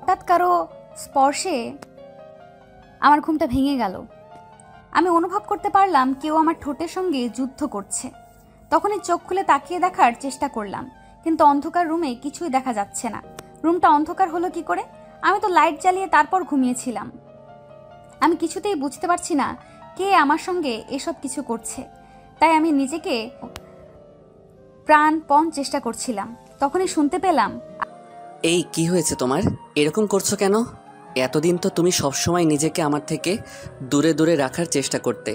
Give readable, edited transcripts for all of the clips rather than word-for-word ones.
হঠাৎ কারো স্পর্শে আমার ঘুমটা ভেঙে গেল। আমি অনুভব করতে পারলাম কেউ আমার ঠোঁটের সঙ্গে যুদ্ধ করছে। তখনই চোখ খুলে তাকিয়ে দেখার চেষ্টা করলাম, কিন্তু অন্ধকার রুমে কিছুই দেখা যাচ্ছে না। রুমটা অন্ধকার হলো কি করে? আমি তো লাইট জ্বালিয়ে তারপর ঘুমিয়েছিলাম। আমি কিছুতেই বুঝতে পারছি না কে আমার সঙ্গে এসব কিছু করছে। তাই আমি নিজেকে প্রাণপণ চেষ্টা করছিলাম। তখনই শুনতে পেলাম, এই কি হয়েছে তোমার? এরকম করছো কেন? এতদিন তো তুমি সবসময় নিজেকে আমার থেকে দূরে দূরে রাখার চেষ্টা করতে।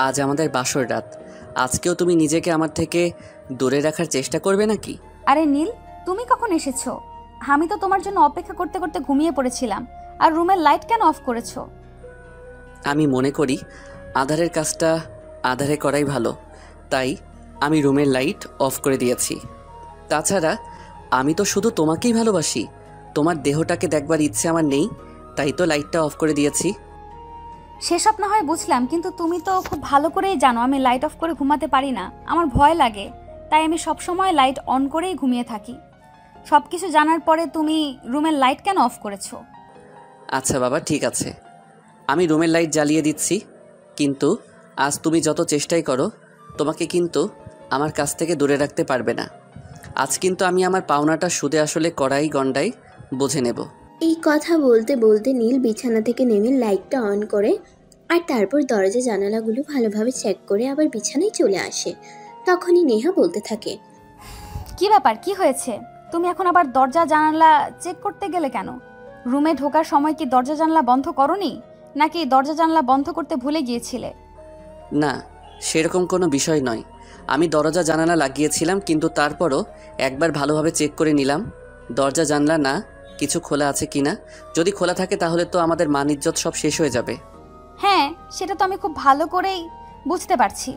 আজ আমাদের বাসর রাত, আজকেও তুমি নিজেকে আমার থেকে দূরে রাখার চেষ্টা করবে নাকি? আরে নীল, তুমি কখন এসেছো? আমি তো তোমার জন্য অপেক্ষা করতে করতে ঘুমিয়ে পড়েছিলাম। আর রুমের লাইট কেন অফ করেছো? আমি মনে করি আধারের কাজটা আধারে করাই ভালো, তাই আমি রুমের লাইট অফ করে দিয়েছি। তাছাড়া আমি তো শুধু তোমাকেই ভালোবাসি, তোমার দেহটাকে দেখবার ইচ্ছে আমার নেই, তাই তো লাইটটা অফ করে দিয়েছি। সেসব না হয় বুঝলাম, কিন্তু তুমি তো খুব ভালো করেই জানো আমি লাইট অফ করে ঘুমাতে পারি না, আমার ভয় লাগে। তাই আমি সবসময় লাইট অন করেই ঘুমিয়ে থাকি। সবকিছু জানার পরে তুমি রুমের লাইট কেন অফ করেছো? আচ্ছা বাবা, ঠিক আছে, আমি রুমের লাইট জ্বালিয়ে দিচ্ছি। কিন্তু আজ তুমি যত চেষ্টাই করো, তোমাকে কিন্তু আমার কাছ থেকে দূরে রাখতে পারবে না। আজ কিন্তু আমি আমার পাওনাটা সুদে আসলে কড়াই গন্ডাই বুঝে নেব। এই কথা বলতে বলতে নীল বিছানা থেকে নেমে লাইটটা অন করে আর তারপর দরজা জানালাগুলো ভালোভাবে চেক করে আবার বিছানায় চলে আসে। তখনই নেহা বলতে থাকে, কি ব্যাপার, কি হয়েছে? তুমি এখন আবার দরজা জানালা চেক করতে গেলে কেন? রুমে ঢোকার সময় কি দরজা জানলা বন্ধ করনি, নাকি দরজা জানলা বন্ধ করতে ভুলে গিয়েছিলে? না, সেরকম কোনো বিষয় নয়। আমি দরজা জানালা লাগিয়েছিলাম, কিন্তু তারপরও একবার ভালোভাবে চেক করে নিলাম দরজা জানলা না কিছু খোলা আছে কিনা। যদি খোলা থাকে তাহলে তো আমাদের মান ইজ্জত সব শেষ হয়ে যাবে। হ্যাঁ, সেটা তো আমি খুব ভালো করেই বুঝতে পারছি।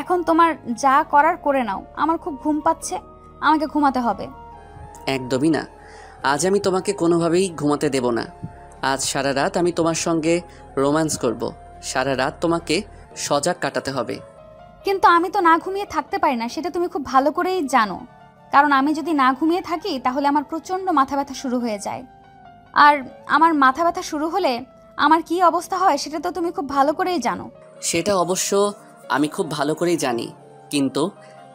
এখন তোমার যা করার করে নাও, আমার খুব ঘুম পাচ্ছে, আমাকে ঘুমাতে হবে। একদমই না, আজ আমি তোমাকে কোনোভাবেই ঘুমাতে দেব না। আজ সারা রাত আমি তোমার সঙ্গে রোম্যান্স করব, সারা রাত তোমাকে সজাগ কাটাতে হবে। কিন্তু আমি তো না ঘুমিয়ে থাকতে পারি না, সেটা তুমি খুব ভালো করেই জানো। কারণ আমি যদি না ঘুমিয়ে থাকি তাহলে আমার প্রচণ্ড মাথা ব্যথা শুরু হয়ে যায়। আর আমার মাথা ব্যথা শুরু হলে আমার কি অবস্থা হয় সেটা তো তুমি খুব ভালো করেই জানো। সেটা অবশ্য আমি খুব ভালো করেই জানি, কিন্তু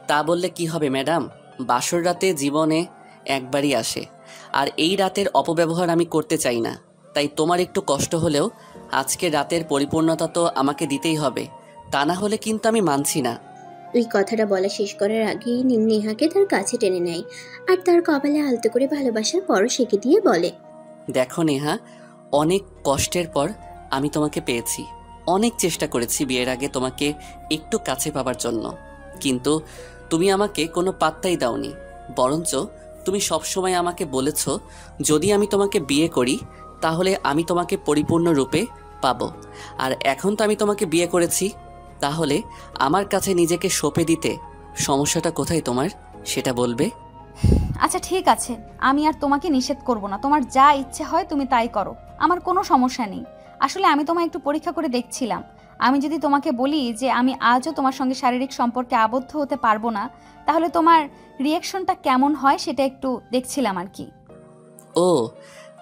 তা বললে কি হবে ম্যাডাম? বাসর রাতে জীবনে একবারই আসে, আর এই রাতের অপব্যবহার আমি করতে চাই না। তাই তোমার একটু কষ্ট হলেও আজকে রাতের পরিপূর্ণতা তো আমাকে দিতেই হবে, তা না হলে কিন্তু আমি মানছি না। ওই কথাটা বলা শেষ করার আগেই নীল নেহাকে তার কাছে টেনে নেয় আর তার কপালে আলতো করে ভালোবাসার পরশ এঁকে দিয়ে বলে, দেখো নেহা, অনেক কষ্টের পর আমি তোমাকে পেয়েছি। অনেক চেষ্টা করেছি বিয়ের আগে তোমাকে একটু কাছে পাবার জন্য, কিন্তু তুমি আমাকে কোনো পাত্তাই দাওনি। বরঞ্চ তুমি সবসময় আমাকে বলেছ যদি আমি তোমাকে বিয়ে করি তাহলে আমি তোমাকে পরিপূর্ণ রূপে পাবো। আর এখন তো আমি তোমাকে বিয়ে করেছি, তাহলে আমার কাছে নিজেকে সঁপে দিতে সমস্যাটা কোথায় তোমার, সেটা বলবে? আচ্ছা ঠিক আছে, আমি আর তোমাকে নিষেধ করব না, তোমার যা ইচ্ছে হয় তুমি তাই করো, আমার কোনো সমস্যা নেই। আসলে আমি তোমায় একটু পরীক্ষা করে দেখছিলাম, আমি যদি তোমাকে বলি যে আমি আজও তোমার সঙ্গে শারীরিক সম্পর্কে আবদ্ধ হতে পারবো না, তাহলে তোমার রিয়াকশনটা কেমন হয় সেটা একটু দেখছিলাম আর কি। ও,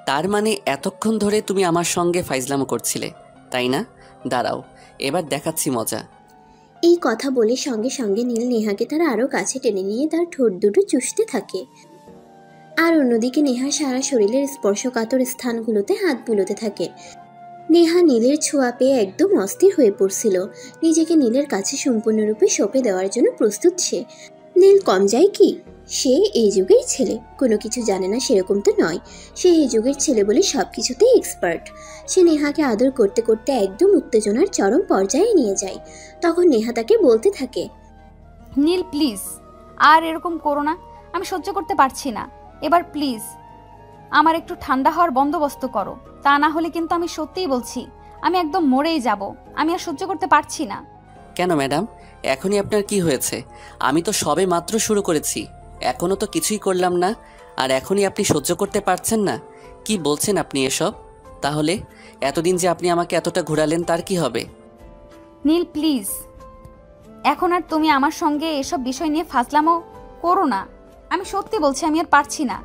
তার মানে এতক্ষণ ধরে তুমি আমার সঙ্গে ফাইজলামো করছিলে, তাই না? দাঁড়াও, এবার দেখাচ্ছি মজা। এই কথা বলে সঙ্গে সঙ্গে নীল নেহাকে তার আরও কাছে টেনে নিয়ে তার ঠোঁট দুটো চুষতে থাকে। আর অন্যদিকে নেহা সারা শরীরের স্পর্শকাতর স্থানগুলোতে হাত বুলোতে থাকে। নেহা নীলের ছোঁয়া পেয়ে একদম অস্থির হয়ে পড়ছিল। নিজেকে নীলের কাছে সম্পূর্ণরূপে সঁপে দেওয়ার জন্য প্রস্তুত সে। নীল কম যায় কি? সে এই যুগের ছেলে, কোনো কিছু জানে না সেরকম তো নয়। সে এই যুগের ছেলে বলে সব কিছুতেই এক্সপার্ট। সে নেহাকে আদর করতে করতে একদম উত্তেজনার চরম পর্যায়ে নিয়ে যায়। তখন নেহা তাকে বলতে থাকে, নীল প্লিজ আর এরকম করো না, আমি সহ্য করতে পারছি না। এবার প্লিজ আমার একটু ঠান্ডা হওয়ার বন্দোবস্ত করো, তা না হলে কিন্তু আমি সত্যিই বলছি আমি একদম মরেই যাব, আমি আর সহ্য করতে পারছি না। কেন ম্যাডাম, এখনই আপনার কি হয়েছে? আমি তো সবে মাত্র শুরু করেছি, এখনও তো কিছুই করলাম না, আর এখনই আপনি সহ্য করতে পারছেন না? কি বলছেন আপনি এসব? তাহলে এতদিন যে আপনি আমাকে এতটা ঘোরালেন তার কি হবে? নীল প্লিজ, এখন আর তুমি আমার সঙ্গে এসব বিষয় নিয়ে ফাজলামো করো না, আমি সত্যি বলছি আমি আর পারছি না।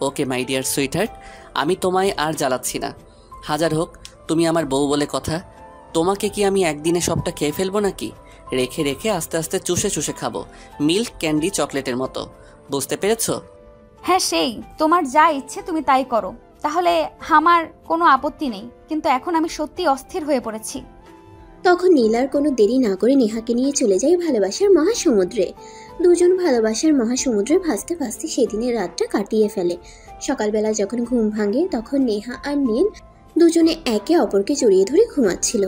ওকে মাই ডিয়ার সুইটহার্ট, আমি তোমায় আর জ্বালাচ্ছি না। হাজার হোক তুমি আমার বউ বলে কথা, তোমাকে কি আমি একদিনে সবটা খেয়ে ফেলবো নাকি? রেখে রেখে আস্তে আস্তে চুষে চুষে খাবো, মিল্ক ক্যান্ডি চকলেটের মতো। বুঝতে পেরেছো? হ্যাঁ সেই, তোমার যা ইচ্ছে তুমি তাই করো, তাহলে আমার কোনো আপত্তি নেই, কিন্তু এখন আমি সত্যি অস্থির হয়ে পড়েছি। তখন নীল আর কোনো দেরি না করে নেহাকে নিয়ে চলে যায় ভালোবাসার মহাসমুদ্রে। দুজন ভালোবাসার মহাসমুদ্রে ভাসতে ভাসতে সেদিনের রাতটা কাটিয়ে ফেলে। সকালবেলা যখন ঘুম ভাঙে তখন নেহা আর নীল দুজনে একে অপরকে জড়িয়ে ধরে ঘুমাচ্ছিল।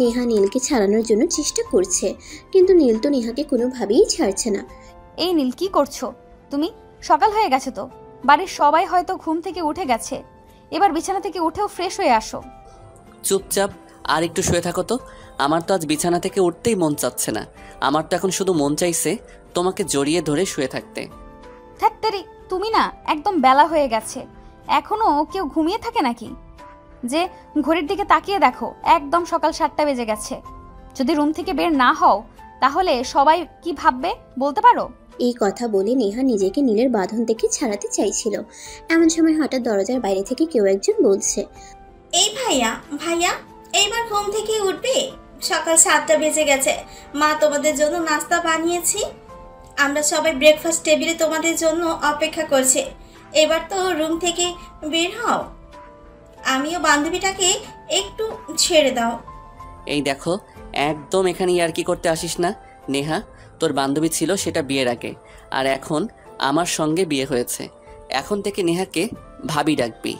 নেহা নীলকে ছাড়ানোর জন্য চেষ্টা করছে, কিন্তু নীল তো নেহাকে কোনোভাবেই ছাড়ছে না। এই নীল, কি করছো তুমি? সকাল হয়ে গেছে তো, বাড়ির সবাই হয়তো ঘুম থেকে উঠে গেছে, এবার বিছানা থেকে উঠেও ফ্রেশ হয়ে আসো। চুপচাপ আর একটু শুয়ে থাকো তো। আমার তো আজ বিছানা থেকে উঠতেই মন চাচ্ছে না। আমার তো এখন শুধু মন চাইছে তোমাকে জড়িয়ে ধরে শুয়ে থাকতে। ধ্যাত্তেরি, তুমি না, একদম বেলা হয়ে গেছে, এখনো কেউ ঘুমিয়ে থাকে নাকি? যে ঘড়ির দিকে তাকিয়ে দেখো, একদম সকাল 7টা বেজে গেছে। যদি রুম থেকে বের না হও তাহলে সবাই কি ভাববে বলতে পারো? এই কথা বলে নেহা নিজেকে নীলের বাঁধন থেকে ছাড়াতে চাইছিল। এমন সময় হঠাৎ দরজার বাইরে থেকে কেউ একজন বলছে, এই ভাইয়া ভাইয়া, এইবার ঘুম থেকে উঠবে? সকাল 7টা বেজে গেছে, মা তোমাদের জন্য নাস্তা বানিয়েছি, আমরা সবাই ব্রেকফাস্ট টেবিলে তোমাদের জন্য অপেক্ষা করছে, এবার তো রুম থেকে বের হও, আমিও বান্ধবীটাকে একটু ছেড়ে দাও। এই দেখো, একদম এখানে ইয়ার্কি করতে আসিস না নেহা। তোর বান্ধবী ছিল সেটা বিয়ের আগে, আর এখন আমার সঙ্গে বিয়ে হয়েছে। এখন থেকে নেহাকে ভাবি ডাকবি।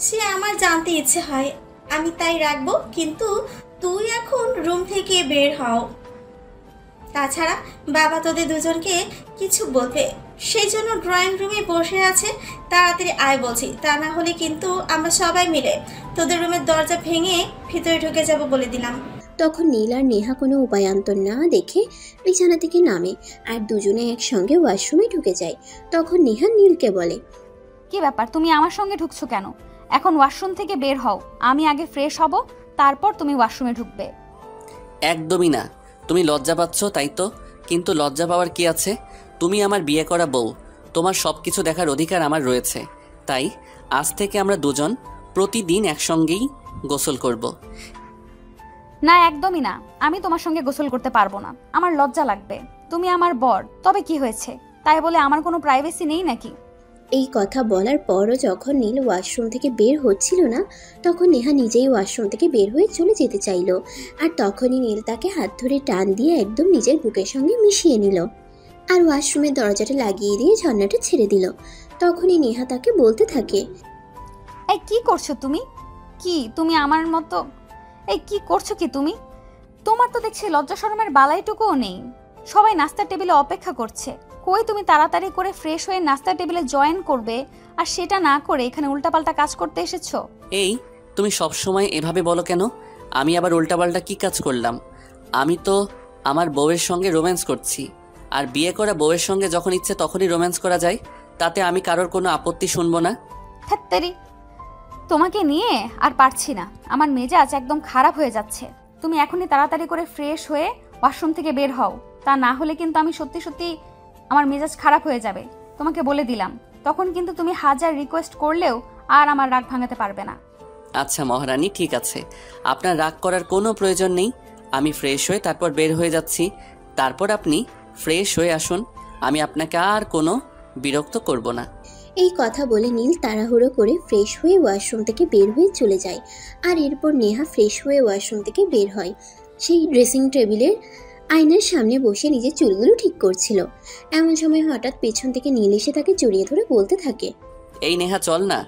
সে আমার জানতে ইচ্ছে হয়, আমি তাই রাখবো, কিন্তু তুই এখন রুম থেকে বের হও। তাছাড়া বাবা তোদের দুজনকে কিছু বলবে, সেই জন্য ড্রয়িং রুমে বসে আছে, তাড়াতাড়ি আয় বলছি, তা না হলে কিন্তু আমরা সবাই মিলে তোদের রুমের দরজা ভেঙে ভিতরে ঢুকে যাব বলে দিলাম। তখন নীল আর নেহা কোনো উপায়ান্তর না দেখে বিছানা থেকে নামে আর দুজনে একসঙ্গে ওয়াশরুমে ঢুকে যায়। তখন নেহা নীলকে বলে, কি ব্যাপার, তুমি আমার সঙ্গে ঢুকছো কেন? এখন ওয়াশরুম থেকে বের হও, আমি আগে ফ্রেশ হব, তারপর তুমি ওয়াশরুমে ঢুকবে। একদমই না। তুমি লজ্জা পাচ্ছ তাই তো, কিন্তু লজ্জা পাওয়ার কি আছে? তুমি আমার বিয়ে করা বউ, তোমার সব কিছু দেখার অধিকার আমার রয়েছে। তাই আজ থেকে আমরা দুজন প্রতিদিন একসঙ্গেই গোসল করব। না, একদমই না, আমি তোমার সঙ্গে গোসল করতে পারবো না, আমার লজ্জা লাগবে। তুমি আমার বর, তবে কি হয়েছে? তাই বলে আমার কোনো প্রাইভেসি নেই নাকি? এই কথা বলার পরও যখন নীল ওয়াশরুম থেকে বের হচ্ছিল না তখন নেহা নিজেই ওয়াশরুম থেকে বের হয়ে চলে যেতে চাইল। আর তখনই নীল তাকে হাত ধরে টান দিয়ে একদম নিজের বুকের সঙ্গে মিশিয়ে নিল আর ওয়াশরুমের দরজাটা লাগিয়ে দিয়ে ঝর্ণাটা ছেড়ে দিল। তখনই নেহা তাকে বলতে থাকে, এই কি করছো তুমি? কি তুমি আমার মতো, এই কি করছো কি তুমি? তোমার তো দেখছি লজ্জা শরমের বালাইটুকুও নেই। সবাই নাস্তার টেবিলে অপেক্ষা করছে, কই তুমি তাড়াতাড়ি করে ফ্রেশ হয়ে নাস্তার টেবিলে জয়েন করবে, আর সেটা না করে এখানে উল্টাপাল্টা কাজ করতে এসেছো। এই তুমি সবসময় এভাবে বলো কেন? আমি আবার উল্টাপাল্টা কি কাজ করলাম? আমি তো আমার বউয়ের সঙ্গে রোম্যান্স করছি, আর বিয়ে করা বউয়ের সঙ্গে যখন ইচ্ছে তখনই রোম্যান্স করা যায়, তাতে আমি কারোর কোনো আপত্তি শুনবো না। ধ্যাত্তেরি, তোমাকে নিয়ে আর পারছি না, আমার মেজাজ একদম খারাপ হয়ে যাচ্ছে। তুমি এখনই তাড়াতাড়ি করে ফ্রেশ হয়ে ওয়াশরুম থেকে বের হও, তা না হলে কিন্তু আমি সত্যি সত্যি আমার মেজাজ খারাপ হয়ে যাবে, তোমাকে বলে দিলাম। তখন কিন্তু তুমি হাজার রিকোয়েস্ট করলেও আর আমার রাগ ভাঙাতে পারবে না। আচ্ছা মহারানী, ঠিক আছে, আপনার রাগ করার কোনো প্রয়োজন নেই। আমি ফ্রেশ হয়ে তারপর বের হয়ে যাচ্ছি, তারপর আপনি ফ্রেশ হয়ে আসুন, আমি আপনাকে আর কোনো বিরক্ত করব না। এই কথা বলে নীল তাড়াহুড়ো করে ফ্রেশ হয়ে ওয়াশরুম থেকে বের হয়ে চলে যায়। আর এরপর নেহা ফ্রেশ হয়ে ওয়াশরুম থেকে বের হয়। সেই ড্রেসিং টেবিলের আয়নার সামনে বসে নিজের চুলগুলো ঠিক করছিল। এমন সময় হঠাৎ পেছন থেকে নীল এসে তাকে জড়িয়ে ধরে বলতে থাকে, এই নেহা চল না,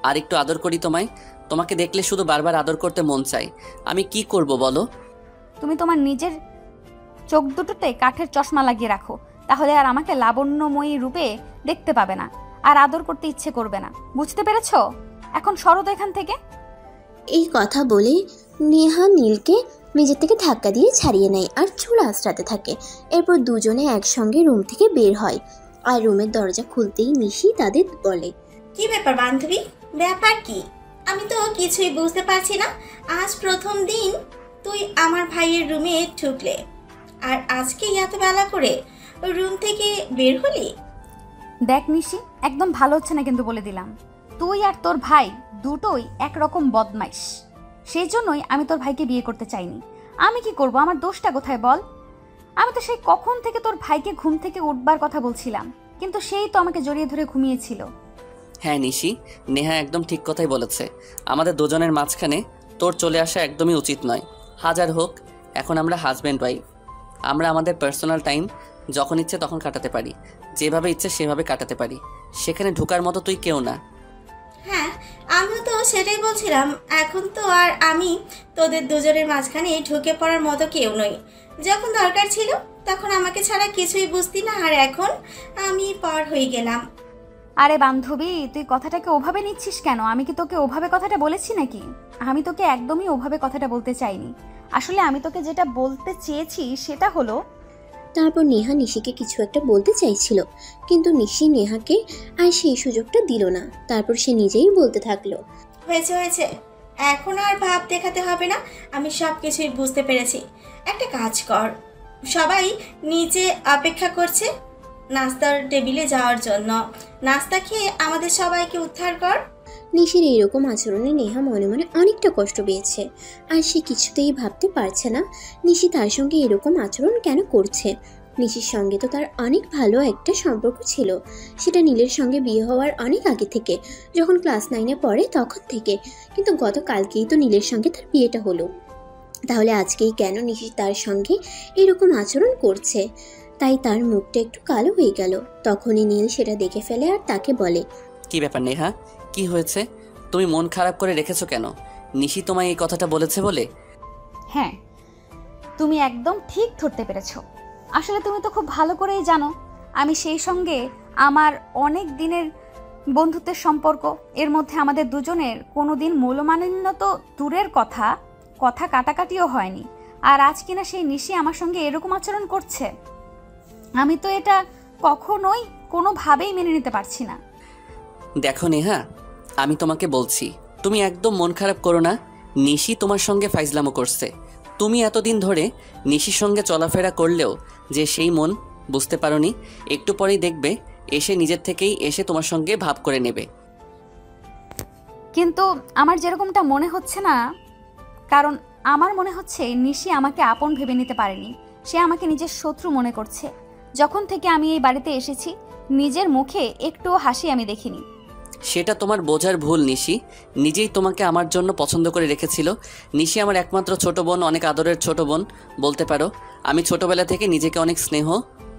আর একটু আদর করি তোমায়। তোমাকে দেখলে শুধু বারবার আদর করতে মন চাই, আমি কি করব বলো? তুমি তোমার নিজের চোখ দুটোতে কাঠের চশমা লাগিয়ে রাখো, তাহলে আর আমাকে লাবণ্যময়ী রূপে দেখতে পাবে না, আর আদর করতে ইচ্ছে করবে না, বুঝতে পেরেছো? এখন সরো তো এখান থেকে। এই কথা বলে নেহা নীলকে নিজের থেকে ধাক্কা দিয়ে ছাড়িয়ে নেয় আর চুল আঁচড়াতে থাকে। এরপর দুজনে একসঙ্গে রুম থেকে বের হয় আর রুমের দরজা খুলতেই নিশি তাদের বলে, কি ব্যাপার বান্ধবী, ব্যাপার কি? আমি তো কিছুই বুঝতে পারছি না। আজ প্রথম দিন তুই আমার ভাইয়ের রুমে ঢুকলে, আর আজকে এত বেলা করে রুম থেকে বের হলি? দেখ নিশি, একদম ভালো হচ্ছে না কিন্তু বলে দিলাম। তুই আর তোর ভাই দুটোই একরকম বদমাইশ। সেই জন্যই আমি তোর ভাইকে বিয়ে করতে চাইনি। আমি কি করব? আমার দোষটা কোথায় বল? আমি তো সেই কখন থেকে তোর ভাইকে ঘুম থেকে উঠবার কথা বলছিলাম, কিন্তু সেই তো আমাকে জড়িয়ে ধরে ঘুমিয়েছিল। হ্যাঁ নিশি, নেহা একদম ঠিক কথাই বলেছে। আমাদের দুজনের মাঝখানে তোর চলে আসা একদমই উচিত নয়। হাজার হোক, এখন আমরা হাজব্যান্ড ওয়াইফ। আমরা আমাদের পার্সোনাল টাইম যখন ইচ্ছে তখন কাটাতে পারি, যেভাবে ইচ্ছে সেভাবে কাটাতে পারি। সেখানে ঢোকার মতো তুই কেউ না। হ্যাঁ, আমিও তো সেটাই বলছিলাম। এখন তো আর আমি তোদের দুজনের মাঝখানে ঢুকে পড়ার মতো কেউ নই। যখন দরকার ছিল তখন আমাকে ছাড়া কিছুই বুঝতি না, আর এখন আমি পর হয়ে গেলাম। আরে বান্ধবী, তুই কথাটাকে ওভাবে নিচ্ছিস কেন? আমি কি তোকে ওভাবে কথাটা বলেছি নাকি? আমি তোকে একদমই ওভাবে কথাটা বলতে চাইনি। আসলে আমি তোকে যেটা বলতে চেয়েছি সেটা হলো, তারপর নেহা নিশিকে কিছু একটা বলতে চাইছিল, কিন্তু নিশি নেহাকে আর সেই সুযোগটা দিল না। তারপর সে নিজেই বলতে থাকলো, হয়েছে হয়েছে, এখন আর ভাব দেখাতে হবে না। আমি সব কিছুই বুঝতে পেরেছি। একটা কাজ কর, সবাই নিচে অপেক্ষা করছে নাস্তার টেবিলে যাওয়ার জন্য। নাস্তা খেয়ে আমাদের সবাইকে উদ্ধার কর। নিশির এইরকম আচরণে নেহা মনে মনে অনেকটা কষ্ট পেয়েছে, আর সে কিছুতেই ভাবতে পারছে না নিশি তার সঙ্গে এরকম আচরণ কেন করছে। নিশির সঙ্গে তো তার অনেক ভালো একটা সম্পর্ক ছিল, সেটা নীলের সঙ্গে বিয়ে হওয়ার অনেক আগে থেকে, যখন ক্লাস 9-এ পড়ে তখন থেকে। কিন্তু গতকালকেই তো নীলের সঙ্গে তার বিয়েটা হলো, তাহলে আজকেই কেন নিশি তার সঙ্গে এরকম আচরণ করছে? তাই তার মুখটা একটু কালো হয়ে গেল। তখনই নীল সেটা দেখে ফেলে আর তাকে বলে, কি ব্যাপার নেহা, কি হয়েছে? তুমি মন খারাপ করে রেখেছো কেন? নিশি তোমায় এই কথাটা বলেছে বলে? হ্যাঁ, তুমি একদম ঠিক ধরতে পেরেছো। আসলে তুমি তো খুব ভালো করেই জানো আমি সেই সঙ্গে আমার অনেক দিনের বন্ধুত্বের সম্পর্ক। এর মধ্যে আমাদের দুজনের কোনোদিন মূল্যমালিন্য তো দূরের কথা, কথা কাটাকাটিও হয়নি। আর আজ কিনা সেই নিশি আমার সঙ্গে এরকম আচরণ করছে। আমি তো এটা কখনোই কোনোভাবেই মেনে নিতে পারছি না। দেখো নেহা, আমি তোমাকে বলছি, তুমি একদম মন খারাপ করো না। নিশি তোমার সঙ্গে ফাইজলামো করছে। তুমি এতদিন ধরে নিশির সঙ্গে চলাফেরা করলেও যে সেই মন বুঝতে পারোনি, একটু পরেই দেখবে এসে নিজের থেকেই এসে তোমার সঙ্গে ভাব করে নেবে। কিন্তু আমার যেরকমটা মনে হচ্ছে না, কারণ আমার মনে হচ্ছে নিশি আমাকে আপন ভেবে নিতে পারেনি। সে আমাকে নিজের শত্রু মনে করছে। যখন থেকে আমি এই বাড়িতে এসেছি নিজের মুখে একটুও হাসি আমি দেখিনি। সেটা তোমার বোঝার ভুল নিশি। নিজেই তোমাকে আমার জন্য পছন্দ করে রেখেছিল। নিশি আমার একমাত্র ছোট বোন, অনেক আদরের ছোট বোন বলতে পারো। আমি ছোটবেলা থেকে নিজেকে অনেক স্নেহ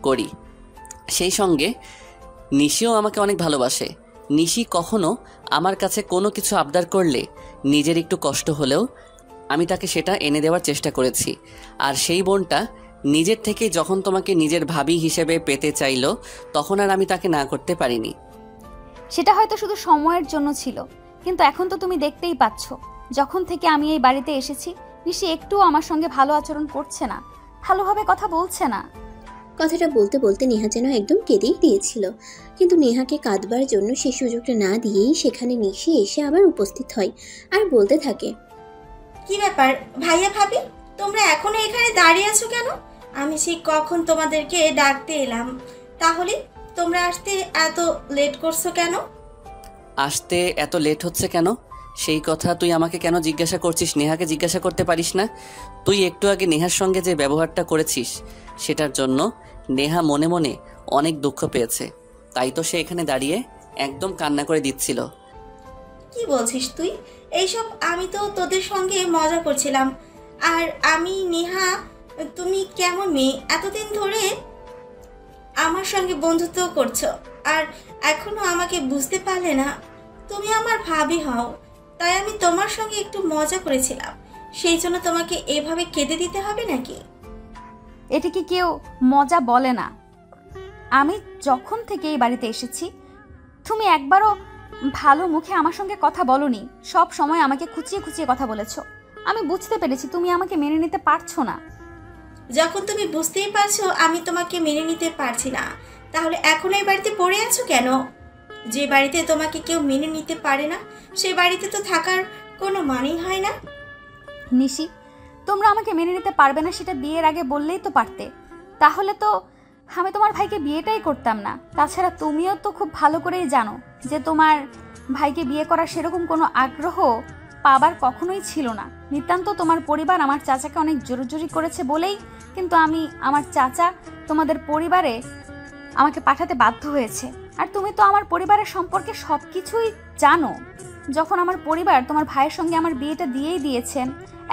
করি। সেই সঙ্গে নিশিও আমাকে অনেক ভালোবাসে। নিশি কখনো আমার কাছে কোনো কিছু আবদার করলে নিজের একটু কষ্ট হলেও আমি তাকে সেটা এনে দেওয়ার চেষ্টা করেছি। আর সেই বোনটা নিজের থেকে যখন তোমাকে নিজের ভাবি হিসেবে পেতে চাইলো, তখন আর আমি তাকে না করতে পারিনি। সেটা হয়তো শুধু সময়ের জন্য ছিল, কিন্তু এখন তো তুমি দেখতেই পাচ্ছ যখন থেকে আমি এই বাড়িতে এসেছি নিশি একটুও আমার সঙ্গে ভালো আচরণ করছে না, ভালোভাবে কথা বলছে না। কথাটা বলতে বলতে নেহা যেন একদম কেঁদেই দিয়েছিল, কিন্তু নেহাকে কাঁদবার জন্য সে সুযোগটা না দিয়েই সেখানে নিশি এসে আবার উপস্থিত হয় আর বলতে থাকে, কি ব্যাপার ভাইয়া ভাবি, তোমরা এখনো এখানে দাঁড়িয়ে আছো কেন? আমি সেই কখন তোমাদেরকে ডাকতে এলাম, তাহলে তোমরা আসতে এত লেট করছো কেন? আসতে এত লেট হচ্ছে কেন সেই কথা তুই আমাকে কেন জিজ্ঞাসা করছিস? নেহাকে জিজ্ঞাসা করতে পারিস না? তুই একটু আগে নেহার সঙ্গে যে ব্যবহারটা করেছিস সেটার জন্য নেহা মনে মনে অনেক দুঃখ পেয়েছে। তাই তো সে এখানে দাঁড়িয়ে একদম কান্না করে দিচ্ছিল। কি বলছিস তুই এইসব? আমি তো তোদের সঙ্গে মজা করছিলাম। আর আমি নেহা, তুমি কেমন মেয়ে, এতদিন ধরে আমার সঙ্গে বন্ধুত্ব করছো আর এখনো আমাকে বুঝতে পারলে না? তুমি আমার ভাবি হও, তাই আমি তোমার সঙ্গে একটু মজা করেছিলাম। সেই জন্য তোমাকে এভাবে কেঁদে দিতে হবে নাকি? এটা কি কেউ মজা বলে না? আমি যখন থেকে এই বাড়িতে এসেছি তুমি একবারও ভালো মুখে আমার সঙ্গে কথা বলনি। সব সময় আমাকে খুঁচিয়ে খুঁচিয়ে কথা বলেছো। আমি বুঝতে পেরেছি তুমি আমাকে মেনে নিতে পারছো না। যখন তুমি বুঝতেই পারছো আমি তোমাকে মেনে নিতে পারছি না, তাহলে এখন এই বাড়িতে পড়ে আছো কেন? যে বাড়িতে তোমাকে কেউ মেনে নিতে পারে না সে বাড়িতে তো থাকার কোনো মানেই হয় না। নিশি, তোমরা আমাকে মেনে নিতে পারবে না সেটা বিয়ের আগে বললেই তো পারতে। তাহলে তো আমি তোমার ভাইকে বিয়েটাই করতাম না। তাছাড়া তুমিও তো খুব ভালো করেই জানো যে তোমার ভাইকে বিয়ে করার সেরকম কোনো আগ্রহ পাবার কখনোই ছিল না। নিতান্ত তোমার পরিবার আমার চাচাকে অনেক জোরাজুরি করেছে বলেই কিন্তু আমার চাচা তোমাদের পরিবারে আমাকে পাঠাতে বাধ্য হয়েছে। আর তুমি তো আমার পরিবারের সম্পর্কে সব কিছুই জানো। যখন আমার পরিবার তোমার ভাইয়ের সঙ্গে আমার বিয়েটা দিয়েই দিয়েছেন,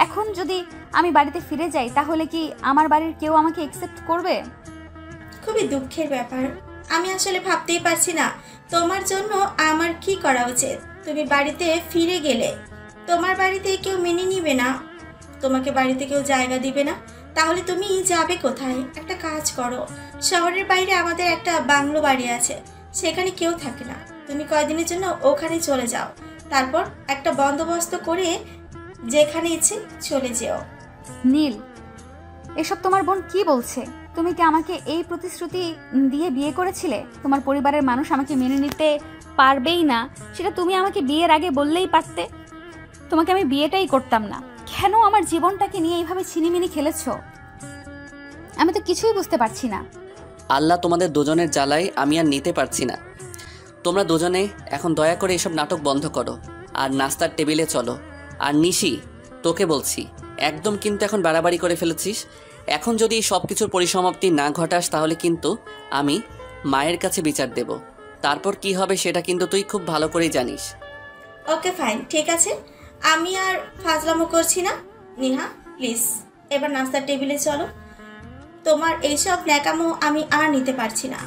এখন যদি আমি বাড়িতে ফিরে যাই তাহলে কি আমার বাড়ির কেউ আমাকে অ্যাকসেপ্ট করবে? খুবই দুঃখের ব্যাপার। আমি আসলে ভাবতেই পারছি না তোমার জন্য আমার কি করা উচিত। তুমি বাড়িতে ফিরে গেলে তোমার বাড়িতে কেউ মেনে নিবে না, তোমাকে বাড়িতে কেউ জায়গা দিবে না, তাহলে তুমি যাবে কোথায়? একটা কাজ করো, শহরের বাইরে আমাদের একটা বাংলো বাড়ি আছে, সেখানে কেউ থাকে না। তুমি কয়দিনের জন্য ওখানে চলে যাও, তারপর একটা বন্দোবস্ত করে যেখানে ইচ্ছে চলে যেও। নীল, এসব তোমার বোন কি বলছে? তুমি কি আমাকে এই প্রতিশ্রুতি দিয়ে বিয়ে করেছিলে? তোমার পরিবারের মানুষ আমাকে মেনে নিতে পারবেই না, সেটা তুমি আমাকে বিয়ের আগে বললেই পারতে। তোমাকে আমি বিয়েটাই করতাম না। কেন আমার জীবনটাকে নিয়ে এইভাবে ছিনিমিনি খেলেছো? আমি তো কিছুই বুঝতে পারছি না। আল্লাহ তোমাদের দুজনের জ্বালায় আমি আর নিতে পারছি না। তোমরা দুজনে এখন দয়া করে এসব নাটক বন্ধ করো আর নাস্তার টেবিলে চলো। আর নিশি, তোকে বলছি, একদম কিন্তু এখন বাড়াবাড়ি করে ফেলেছিস। এখন যদি এই সব কিছুর পরিসমাপ্তি না ঘটাস তাহলে কিন্তু আমি মায়ের কাছে বিচার দেব। তারপর কি হবে সেটা কিন্তু তুই খুব ভালো করেই জানিস। ওকে ফাইন, ঠিক আছে, আমি আর ফাজলামো করছি না। নেহা প্লিজ এবার নাস্তার টেবিলে চলো। তোমার এইসব ন্যাকামো আমি আর নিতে পারছি না।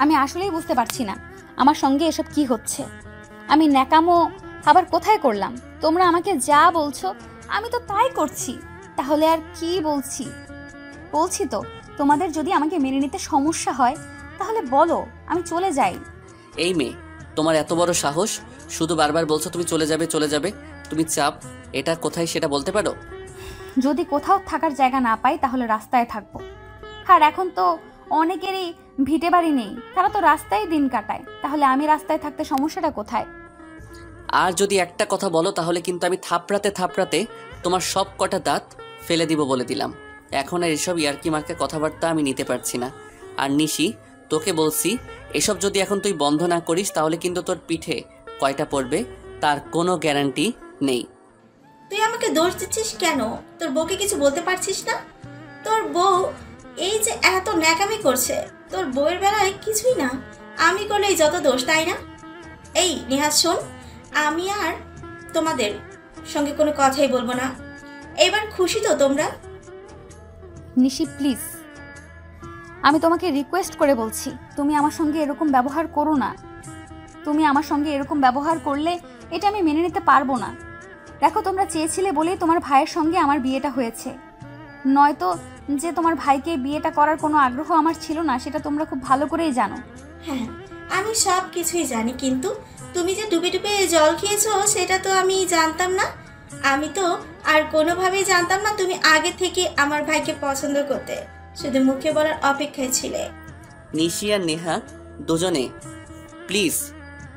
আমি আসলেই বুঝতে পারছি না আমার সঙ্গে এসব কি হচ্ছে। আমি ন্যাকামো আবার কোথায় করলাম? তোমরা আমাকে যা বলছো আমি তো তাই করছি। তাহলে আর কি বলছি তো, তোমাদের যদি আমাকে মেনে নিতে সমস্যা হয় তাহলে বলো, আমি চলে যাই। এই মেয়ে, তোমার এত বড় সাহস, শুধু বারবার বলছো তুমি চলে যাবে চলে যাবে। তুমি চাপ এটা কোথায় সেটা বলতে পারো? যদি কোথাও থাকার জায়গা না পাই তাহলে রাস্তায় থাকবো। আর এখন তো অনেকেরই ভিটে বাড়ি নেই, তারা তো রাস্তায় দিন কাটায়। তাহলে আমি রাস্তায় থাকতে সমস্যাটা কোথায়? আর যদি একটা কথা বলো তাহলে কিন্তু আমি থাপড়াতে তোমার সব কটা দাঁত ফেলে দিব বলে দিলাম। এখন আর এসব ইয়ার্কি মার্কা কথাবার্তা আমি নিতে পারছি না। আর নিশি, তোকে বলছি, এসব যদি এখন তুই বন্ধ না করিস তাহলে কিন্তু তোর পিঠে কয়টা পড়বে তার কোনো গ্যারান্টি নেই। তুই আমাকে দোষ দিচ্ছিস কেন? তোর বউকে কিছু বলতে পারছিস না? তোর বউ এই যে এত ন্যাকামি করছে, তোর বউয়ের বেলায় কিছুই না, আমি করলেই যত দোষ, তাই না? এই নেহা শোন, আমি আর তোমাদের সঙ্গে কোনো কথাই বলবো না। এবার খুশি তো তোমরা? নিশি প্লিজ, আমি তোমাকে রিকোয়েস্ট করে বলছি, তুমি আমার সঙ্গে এরকম ব্যবহার করো না। তুমি আমার সঙ্গে এরকম ব্যবহার করলে এটা আমি মেনে নিতে পারবো না। দেখো, তোমরা চেয়েছিলে বলেই তোমার ভাইয়ের সঙ্গে আমার বিয়েটা হয়েছে, নয়তো যে তোমার ভাইকে বিয়েটা করার কোনো আগ্রহ আমার ছিল না সেটা তোমরা খুব ভালো করেই জানো। হ্যাঁ, আমি সব কিছুই জানি, কিন্তু তুমি যে ডুবে ডুবে জল খেয়েছো সেটা তো আমি জানতাম না। আমি তো আর কোনোভাবেই জানতাম না তুমি আগে থেকে আমার ভাইকে পছন্দ করতে, শুধু মুখে বলার অপেক্ষায় ছিলে। নিশি আর নেহা দুজনে প্লিজ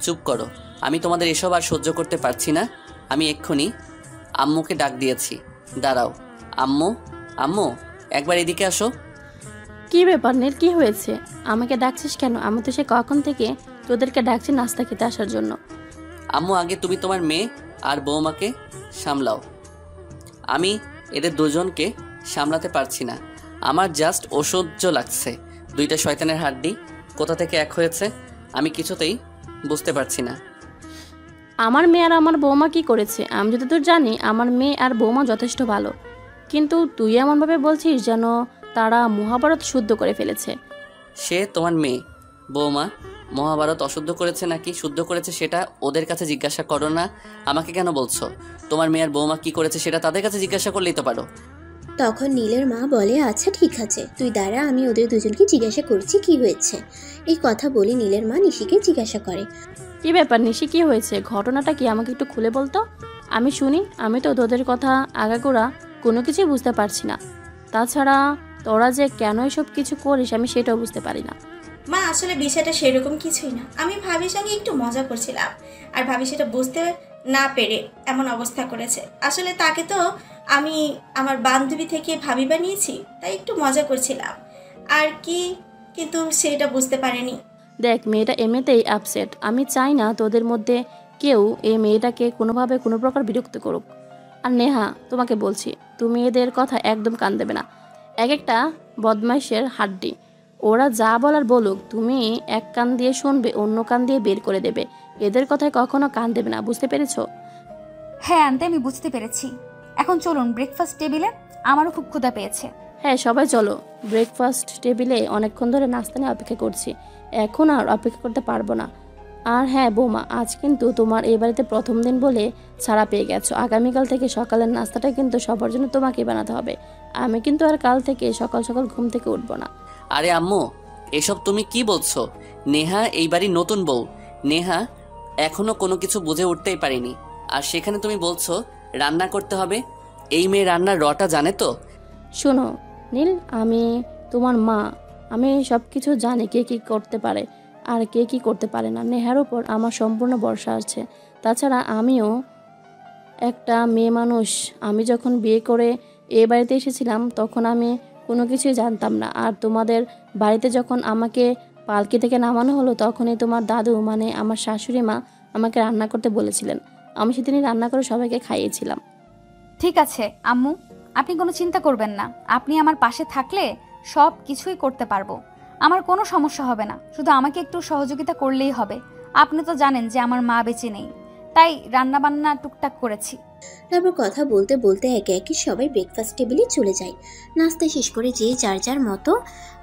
চুপ করো। আমি তোমাদের এসব আর সহ্য করতে পারছি না। আমি এক্ষুনি আম্মুকে ডাক দিয়েছি। দাঁড়াও, আম্মু একবার এদিকে আসো। কি ব্যাপার নীল, কি হয়েছে? আমাকে ডাকছিস কেন? আমি তো সে কখন থেকে তোদেরকে ডাকছি নাস্তা খেতে আসার জন্য। আম্মু, আগে তুমি তোমার মেয়ে আর বৌমাকে সামলাও। আমি এদের দুজনকে সামলাতে পারছি না। আমার জাস্ট অসহ্য লাগছে। দুইটা শয়তানের হাড্ডি কোথা থেকে এক হয়েছে আমি কিছুতেই বুঝতে পারছি না। আমার মেয়ে আর আমার বৌমা কি করেছে? আমি যতদূর জানি আমার মেয়ে আর বৌমা যথেষ্ট ভালো, কিন্তু তুই এমনভাবে বলছিস যেন তারা মহাভারত শুদ্ধ করে ফেলেছে। সে তোমার মেয়ে বৌমা মহাভারত অশুদ্ধ করেছে নাকি শুদ্ধ করেছে সেটা ওদের কাছে জিজ্ঞাসা করো না, আমাকে কেন বলছো? তোমার মেয়ে আর বৌমা কি করেছে সেটা তাদের কাছে জিজ্ঞাসা করলেই তো পারো। তখন নীলের মা বলে, আচ্ছা ঠিক আছে, তুই দাঁড়া, আমি ওদের দুজনকে জিজ্ঞাসা করছি কি হয়েছে। এই কথা বলে নীলের মা নিশিকে জিজ্ঞাসা করে, কি ব্যাপার নিশি, কি হয়েছে? ঘটনাটা কি আমাকে একটু খুলে বলতো, আমি শুনি। আমি তো তোদের কথা আগাগোড়া কোনো কিছুই বুঝতে পারছি না। তাছাড়া তোরা যে কেন এসব কিছু করিস আমি সেটাও বুঝতে পারি না। মা, আসলে বিষয়টা সেরকম কিছুই না। আমি ভাবির সঙ্গে একটু মজা করছিলাম, আর ভাবি সেটা বুঝতে না পেরে এমন অবস্থা করেছে। আসলে তাকে তো আমি আমার বান্ধবী থেকে ভাবি বানিয়েছি, তাই একটু মজা করছিলাম। আর কি কিন্তু সেটা বুঝতে পারেনি। দেখ, মেয়েটা এমনিতেই আপসেট। আমি চাই না তোদের মধ্যে কেউ এই মেয়েটাকে কোনোভাবে কোনো প্রকার বিরক্ত করুক। আর নেহা, তোমাকে বলছি, তুমি এদের কথা একদম কান দেবে না। এক একটা বদমাইশের হাড্ডি। ওরা যা বলার বলুক, তুমি এক কান দিয়ে শুনবে, অন্য কান দিয়ে বের করে দেবে। এদের কথায় কখনো কান দেবে না, বুঝতে পেরেছো? হ্যাঁ আন্টি, আমি বুঝতে পেরেছি। এখন চলুন ব্রেকফাস্ট টেবিলে, আমারও খুব ক্ষুধা পেয়েছে। হ্যাঁ, সবাই চলো। ব্রেকফাস্ট টেবিলে অনেকক্ষণ ধরে নাস্তা নিয়ে অপেক্ষা করছি, এখন আর অপেক্ষা করতে পারবো না। আর হ্যাঁ বৌমা, আজ কিন্তু তোমার এই বাড়িতে প্রথম দিন বলে ছাড়া পেয়ে গেছো। আগামীকাল থেকে সকালের নাস্তাটা কিন্তু সবার জন্য তোমাকেই বানাতে হবে। আমি কিন্তু আর কাল থেকে সকাল সকাল ঘুম থেকে উঠবো না। আরে আম্মু, এসব তুমি কি বলছো? নেহা এই বাড়ির নতুন বউ। নেহা এখনো কোনো কিছু বুঝে উঠতেই পারিনি, আর সেখানে তুমি বলছো রান্না করতে হবে। এই মেয়ে রান্নার রটা জানে তো? শোনো নীল, আমি তোমার মা। আমি সব কিছু জানি কে কী করতে পারে আর কে কী করতে পারে না। নেহার উপর আমার সম্পূর্ণ ভরসা আছে। তাছাড়া আমিও একটা মেয়ে মানুষ। আমি যখন বিয়ে করে এ বাড়িতে এসেছিলাম তখন আমি কোনো কিছুই জানতাম না। আর তোমাদের বাড়িতে যখন আমাকে পালকি থেকে নামানো হলো, তখনই তোমার দাদু মানে আমার শাশুড়ি মা আমাকে রান্না করতে বলেছিলেন। আমি সেদিনই রান্না করে সবাইকে খাইয়েছিলাম। ঠিক আছে আম্মু, আপনি কোনো চিন্তা করবেন না। আপনি আমার পাশে থাকলে সব কিছুই করতে পারবো। আমার কোনো সমস্যা হবে না, শুধু আমাকে একটু সহযোগিতা করলেই হবে। আপনি তো জানেন যে আমার মা বেঁচে নেই, তাই রান্না বান্না টুকটাক করেছি। তারপর কথা বলতে বলতে একে একে সবাই ব্রেকফাস্ট টেবিলে চলে যায়। নাস্তা শেষ করে যে যার যার মতো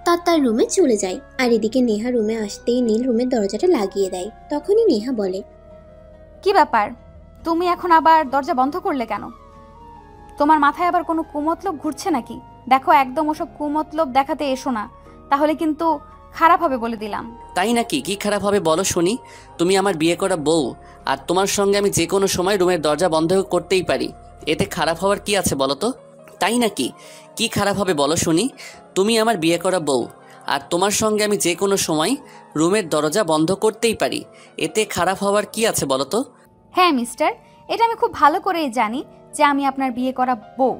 তার রুমে চলে যায়। আর এদিকে নেহা রুমে আসতেই নীল রুমের দরজাটা লাগিয়ে দেয়। তখনই নেহা বলে, কি ব্যাপার, তুমি এখন আবার দরজা বন্ধ করলে কেন? তোমার মাথায় আবার কোনো কুমতলব ঘুরছে নাকি? দেখো, একদম ওসব কুমতলব দেখাতে এসো না, তাহলে কিন্তু খারাপ হবে বলে দিলাম। তাই নাকি? কি খারাপ হবে বলো শুনি। তুমি আমার বিয়ে করা বউ, আর তোমার সঙ্গে আমি যে কোনো সময় রুমের দরজা বন্ধ করতেই পারি। এতে খারাপ হওয়ার কি আছে বলো তো? তাই নাকি? কি খারাপ হবে বলো শুনি। তুমি আমার বিয়ে করা বউ, আর তোমার সঙ্গে আমি যে কোনো সময় রুমের দরজা বন্ধ করতেই পারি। এতে খারাপ হওয়ার কি আছে বলো তো? হ্যাঁ মিস্টার, এটা আমি খুব ভালো করেই জানি যে আমি আপনার বিয়ে করা বউ,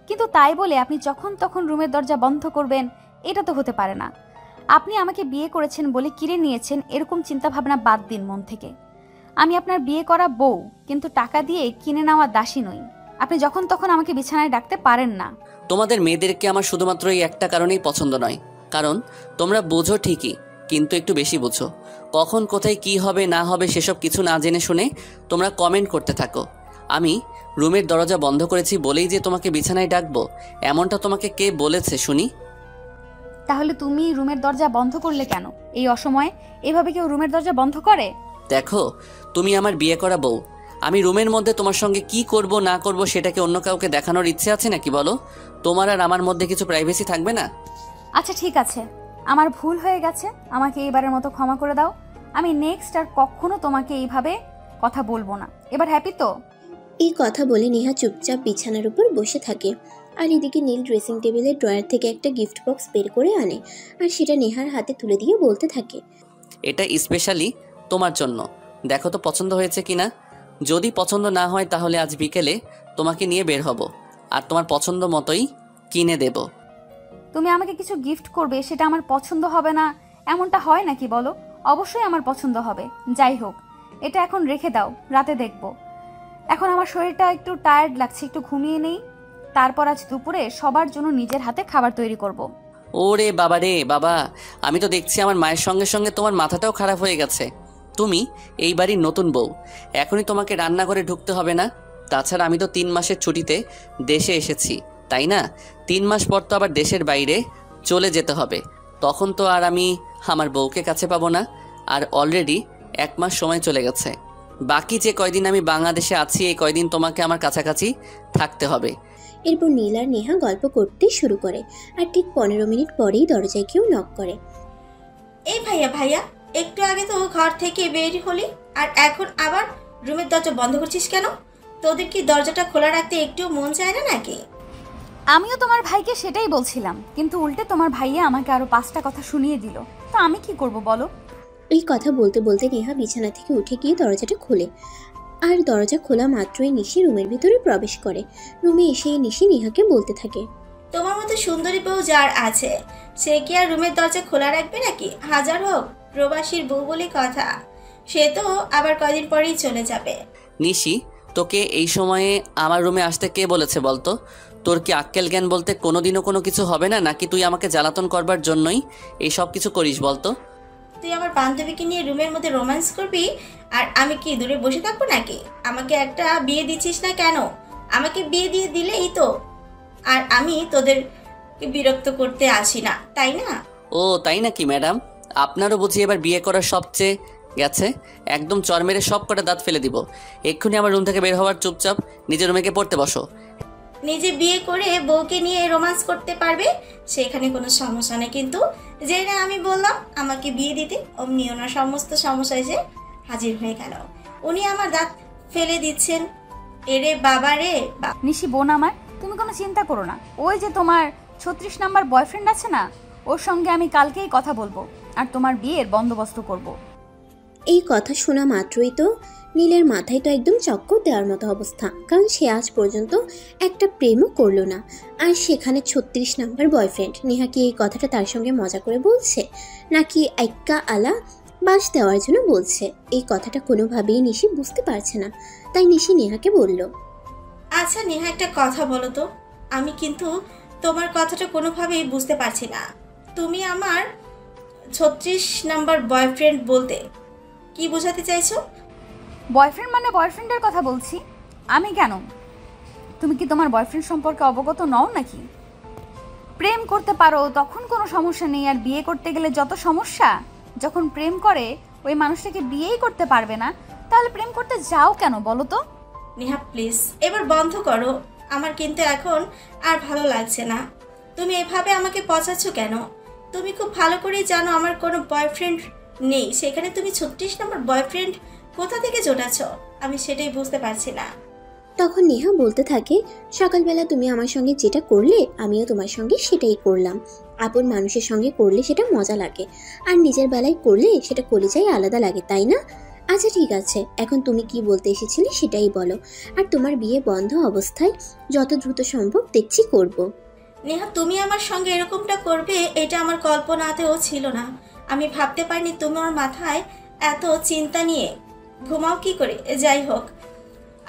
কিন্তু তাই বলে আপনি যখন তখন রুমের দরজা বন্ধ করবেন, এটা তো হতে পারে না। আপনি আমাকে বিয়ে করেছেন বলে কিনে নিয়েছেন, এরকম চিন্তা ভাবনা বাদ দিন মন থেকে। আমি আপনার বিয়ে করা বউ, কিন্তু টাকা দিয়ে কিনে নেওয়া দাসী নই। আপনি যখন তখন আমাকে বিছানায় ডাকতে পারেন না। তোমাদের মেয়েদেরকে আমার শুধুমাত্র এই একটা কারণেই পছন্দ নয়, কারণ তোমরা বোঝো ঠিকই, কিন্তু একটু বেশি বোঝো। কখন কোথায় কি হবে না হবে সেসব কিছু না জেনে শুনে তোমরা কমেন্ট করতে থাকো। আমি রুমের দরজা বন্ধ করেছি বলেই যে তোমাকে বিছানায় ডাকবো, এমনটা তোমাকে কে বলেছে শুনি? তাহলে তুমি রুমের দরজা বন্ধ করলে কেন এই অসময়ে? এভাবে কেউ রুমের দরজা বন্ধ করে? দেখো, তুমি আমার বিয়ে করা বউ। আমি রুমের মধ্যে তোমার সঙ্গে কি করব না করব সেটাকে অন্য কাউকে দেখানোর ইচ্ছে আছে নাকি বলো? তোমার আর আমার মধ্যে কিছু প্রাইভেসি থাকবে না? আচ্ছা ঠিক আছে, আমার ভুল হয়ে গেছে, আমাকে এবারের মতো ক্ষমা করে দাও। আমি নেক্সট আর কখনো তোমাকে এইভাবে কথা বলবো না। এবার হ্যাপি তো? এই কথা বলে নেহা চুপচাপ বিছানার উপর বসে থাকে। আর এদিকে নীল ড্রেসিং টেবিলের ড্রয়ার থেকে একটা গিফট বক্স বের করে আনে আর সেটা নেহার হাতে তুলে দিয়ে বলতে থাকে, এটা স্পেশালি তোমার জন্য। দেখো তো পছন্দ হয়েছে কিনা। যদি পছন্দ না হয় তাহলে আজ বিকেলে তোমাকে নিয়ে বের হব, আর তোমার পছন্দ মতোই কিনে দেব। তুমি আমাকে কিছু গিফট করবে, সেটা আমার পছন্দ হবে না এমনটা হয় নাকি বলো? অবশ্যই আমার পছন্দ হবে। যাই হোক, এটা এখন রেখে দাও, রাতে দেখবো। এখন আমার শরীরটা একটু টায়ার্ড লাগছে, একটু ঘুমিয়ে নেই। তারপর আজ দুপুরে সবার জন্য নিজের হাতে খাবার তৈরি করব। ওরে বাবা রে বাবা, আমি তো দেখছি আমার মায়ের সঙ্গে সঙ্গে তোমার মাথাটাও খারাপ হয়ে গেছে। তুমি এই বাড়ির নতুন বউ, এখনই তোমাকে রান্না করে ঢুকতে হবে না? তাছাড়া আমি তো 3 মাসের ছুটিতে দেশে এসেছি, তাই না? 3 মাস পর তো আবার দেশের বাইরে চলে যেতে হবে। তখন তো আর আমি আমার বউকে কাছে পাবো না। আর অলরেডি 1 মাস সময় চলে গেছে। বাকি যে কয়দিন আমি বাংলাদেশে আছি, এই কয়দিন তোমাকে আমার কাছাকাছি থাকতে হবে। এরপর নীল আর নেহা গল্প করতে শুরু করে। আর ঠিক 15 মিনিট পরেই দরজায় কেউ নক করে। এই ভাইয়া ভাইয়া, একটু আগে তো ঘর থেকে বের হলি, আর এখন আবার রুমের দরজা বন্ধ করছিস কেন? তোদের কি দরজাটা খোলা রাখতে একটু মন চায় না নাকি? আমিও তোমার ভাইকে সেটাই বলছিলাম, কিন্তু উল্টে তোমার ভাইয়া আমাকে আরো 5টা কথা শুনিয়ে দিল। তো আমি কি করব বলো? এই কথা বলতে বলতে নেহা বিছানা থেকে উঠে গিয়ে দরজাটা খোলে। আর দরজা খোলা মাত্রই নিশি রুমের ভিতরে প্রবেশ করে। রুমে এসে নিশি নেহাকে বলতে থাকে, তোমার মতো সুন্দরী বউ যার আছে সে কি আর রুমের দরজা খোলা রাখবে নাকি? হাজার হোক প্রবাসীর বউ বলে কথা, সে তো আবার কদিন পরেই চলে যাবে। নিশি, তোকে এই সময়ে আমার রুমে আসতে কে বলেছে বলতো? তোর কি আক্কেল জ্ঞান বলতে কোনোদিনও কোনো কিছু হবে না, নাকি তুই আমাকে জ্বালাতন করবার জন্যই এই সব কিছু করিস বলতো? তুই আমার বান্ধবীকে নিয়ে রুমের মধ্যে রোম্যান্স করবি আর আমি কি দূরে বসে থাকবো নাকি? আমাকে একটা বিয়ে দিচ্ছিস না কেন? আমাকে বিয়ে দিয়ে দিলেই তো আর আমি তোদের বিরক্ত করতে আসি না, তাই না? ও তাই নাকি ম্যাডাম? আপনারও বুঝি এবার বিয়ে করার সবচেয়ে গেছে? একদম চর মেরে সব কটা দাঁত ফেলে দিব। এক্ষুনি আমার রুম থেকে বের হওয়ার, চুপচাপ নিজের রুমে গিয়ে পড়তে বসো। নিজে বিয়ে করে বউকে নিয়ে রোম্যান্স করতে পারবে, সেখানে কোনো সমস্যা নেই, কিন্তু যে না আমি বললাম আমাকে বিয়ে দিতে, অমনি ওনার সমস্ত সমস্যা এসে হাজির হয়ে গেল। উনি আমার দাঁত ফেলে দিচ্ছেন। এরে বাবা রে নিশি বোন আমার, তুমি কোনো চিন্তা করো না। ওই যে তোমার 36 নাম্বার বয়ফ্রেন্ড আছে না, ওর সঙ্গে আমি কালকেই কথা বলবো আর তোমার বিয়ের বন্দোবস্ত করব। এই কথা শোনা মাত্রই তো নীলের মাথায় তো একদম চক্কর দেওয়ার মতো অবস্থা, কারণ সে আজ পর্যন্ত একটা প্রেমও করলো না, আর সেখানে 36 নাম্বার বয়ফ্রেন্ড। নেহা কি এই কথাটা তার সঙ্গে মজা করে বলছে, নাকি আইক্কা আলা বাস দেওয়ার জন্য বলছে? এই কথাটা কোনোভাবেই নিশি বুঝতে পারছে না। তাই নিশি নেহাকে বলল, আচ্ছা নেহা, একটা কথা বলো তো, আমি কিন্তু তোমার কথাটা কোনোভাবেই বুঝতে পারছি না। তুমি আমার 36 নাম্বার বয়ফ্রেন্ড বলতে কি বোঝাতে চাইছো? বয়ফ্রেন্ড মানে বয়ফ্রেন্ডের কথা বলছি। আমি কেন? তুমি কি তোমার বয়ফ্রেন্ড সম্পর্কে অবগত নও নাকি? প্রেম করতে পারো তখন কোনো সমস্যা নেই, আর বিয়ে করতে গেলে যত সমস্যা। যখন প্রেম করে ওই মানুষটাকে বিয়েই করতে পারবে না, তাহলে প্রেম করতে যাও কেন বলো তো? নেহা প্লিজ এবার বন্ধ করো, আমার কিন্তু এখন আর ভালো লাগছে না। তুমি এভাবে আমাকে পচাচ্ছ কেন? তুমি খুব ভালো করেই জানো আমার কোনো বয়ফ্রেন্ড নেই, সেখানে তুমি 36 নম্বর বয়ফ্রেন্ড কোথা থেকে জোটাচ্ছ? আমি সেটাই বুঝতে পারছি না। তখন নেহা বলতে থাকে, সকালবেলা তুমি আমার সঙ্গে যেটা করলে আমিও তোমার সঙ্গে সেটাই করলাম। আপন মানুষের সঙ্গে করলে সেটা মজা লাগে, আর নিজের বেলায় করলে সেটা কলিজায় আলাদা লাগে, তাই না? আচ্ছা ঠিক আছে, এখন তুমি কি বলতে এসেছিলে সেটাই বলো, আর তোমার বিয়ে বন্ধ অবস্থায় যত দ্রুত সম্ভব দেখছি করব। নেহা তুমি আমার সঙ্গে এরকমটা করবে এটা আমার কল্পনাতেও ছিল না। আমি ভাবতে পারিনি তোমার মাথায় এত চিন্তা নিয়ে ঘুমাও কি করে। যাই হোক,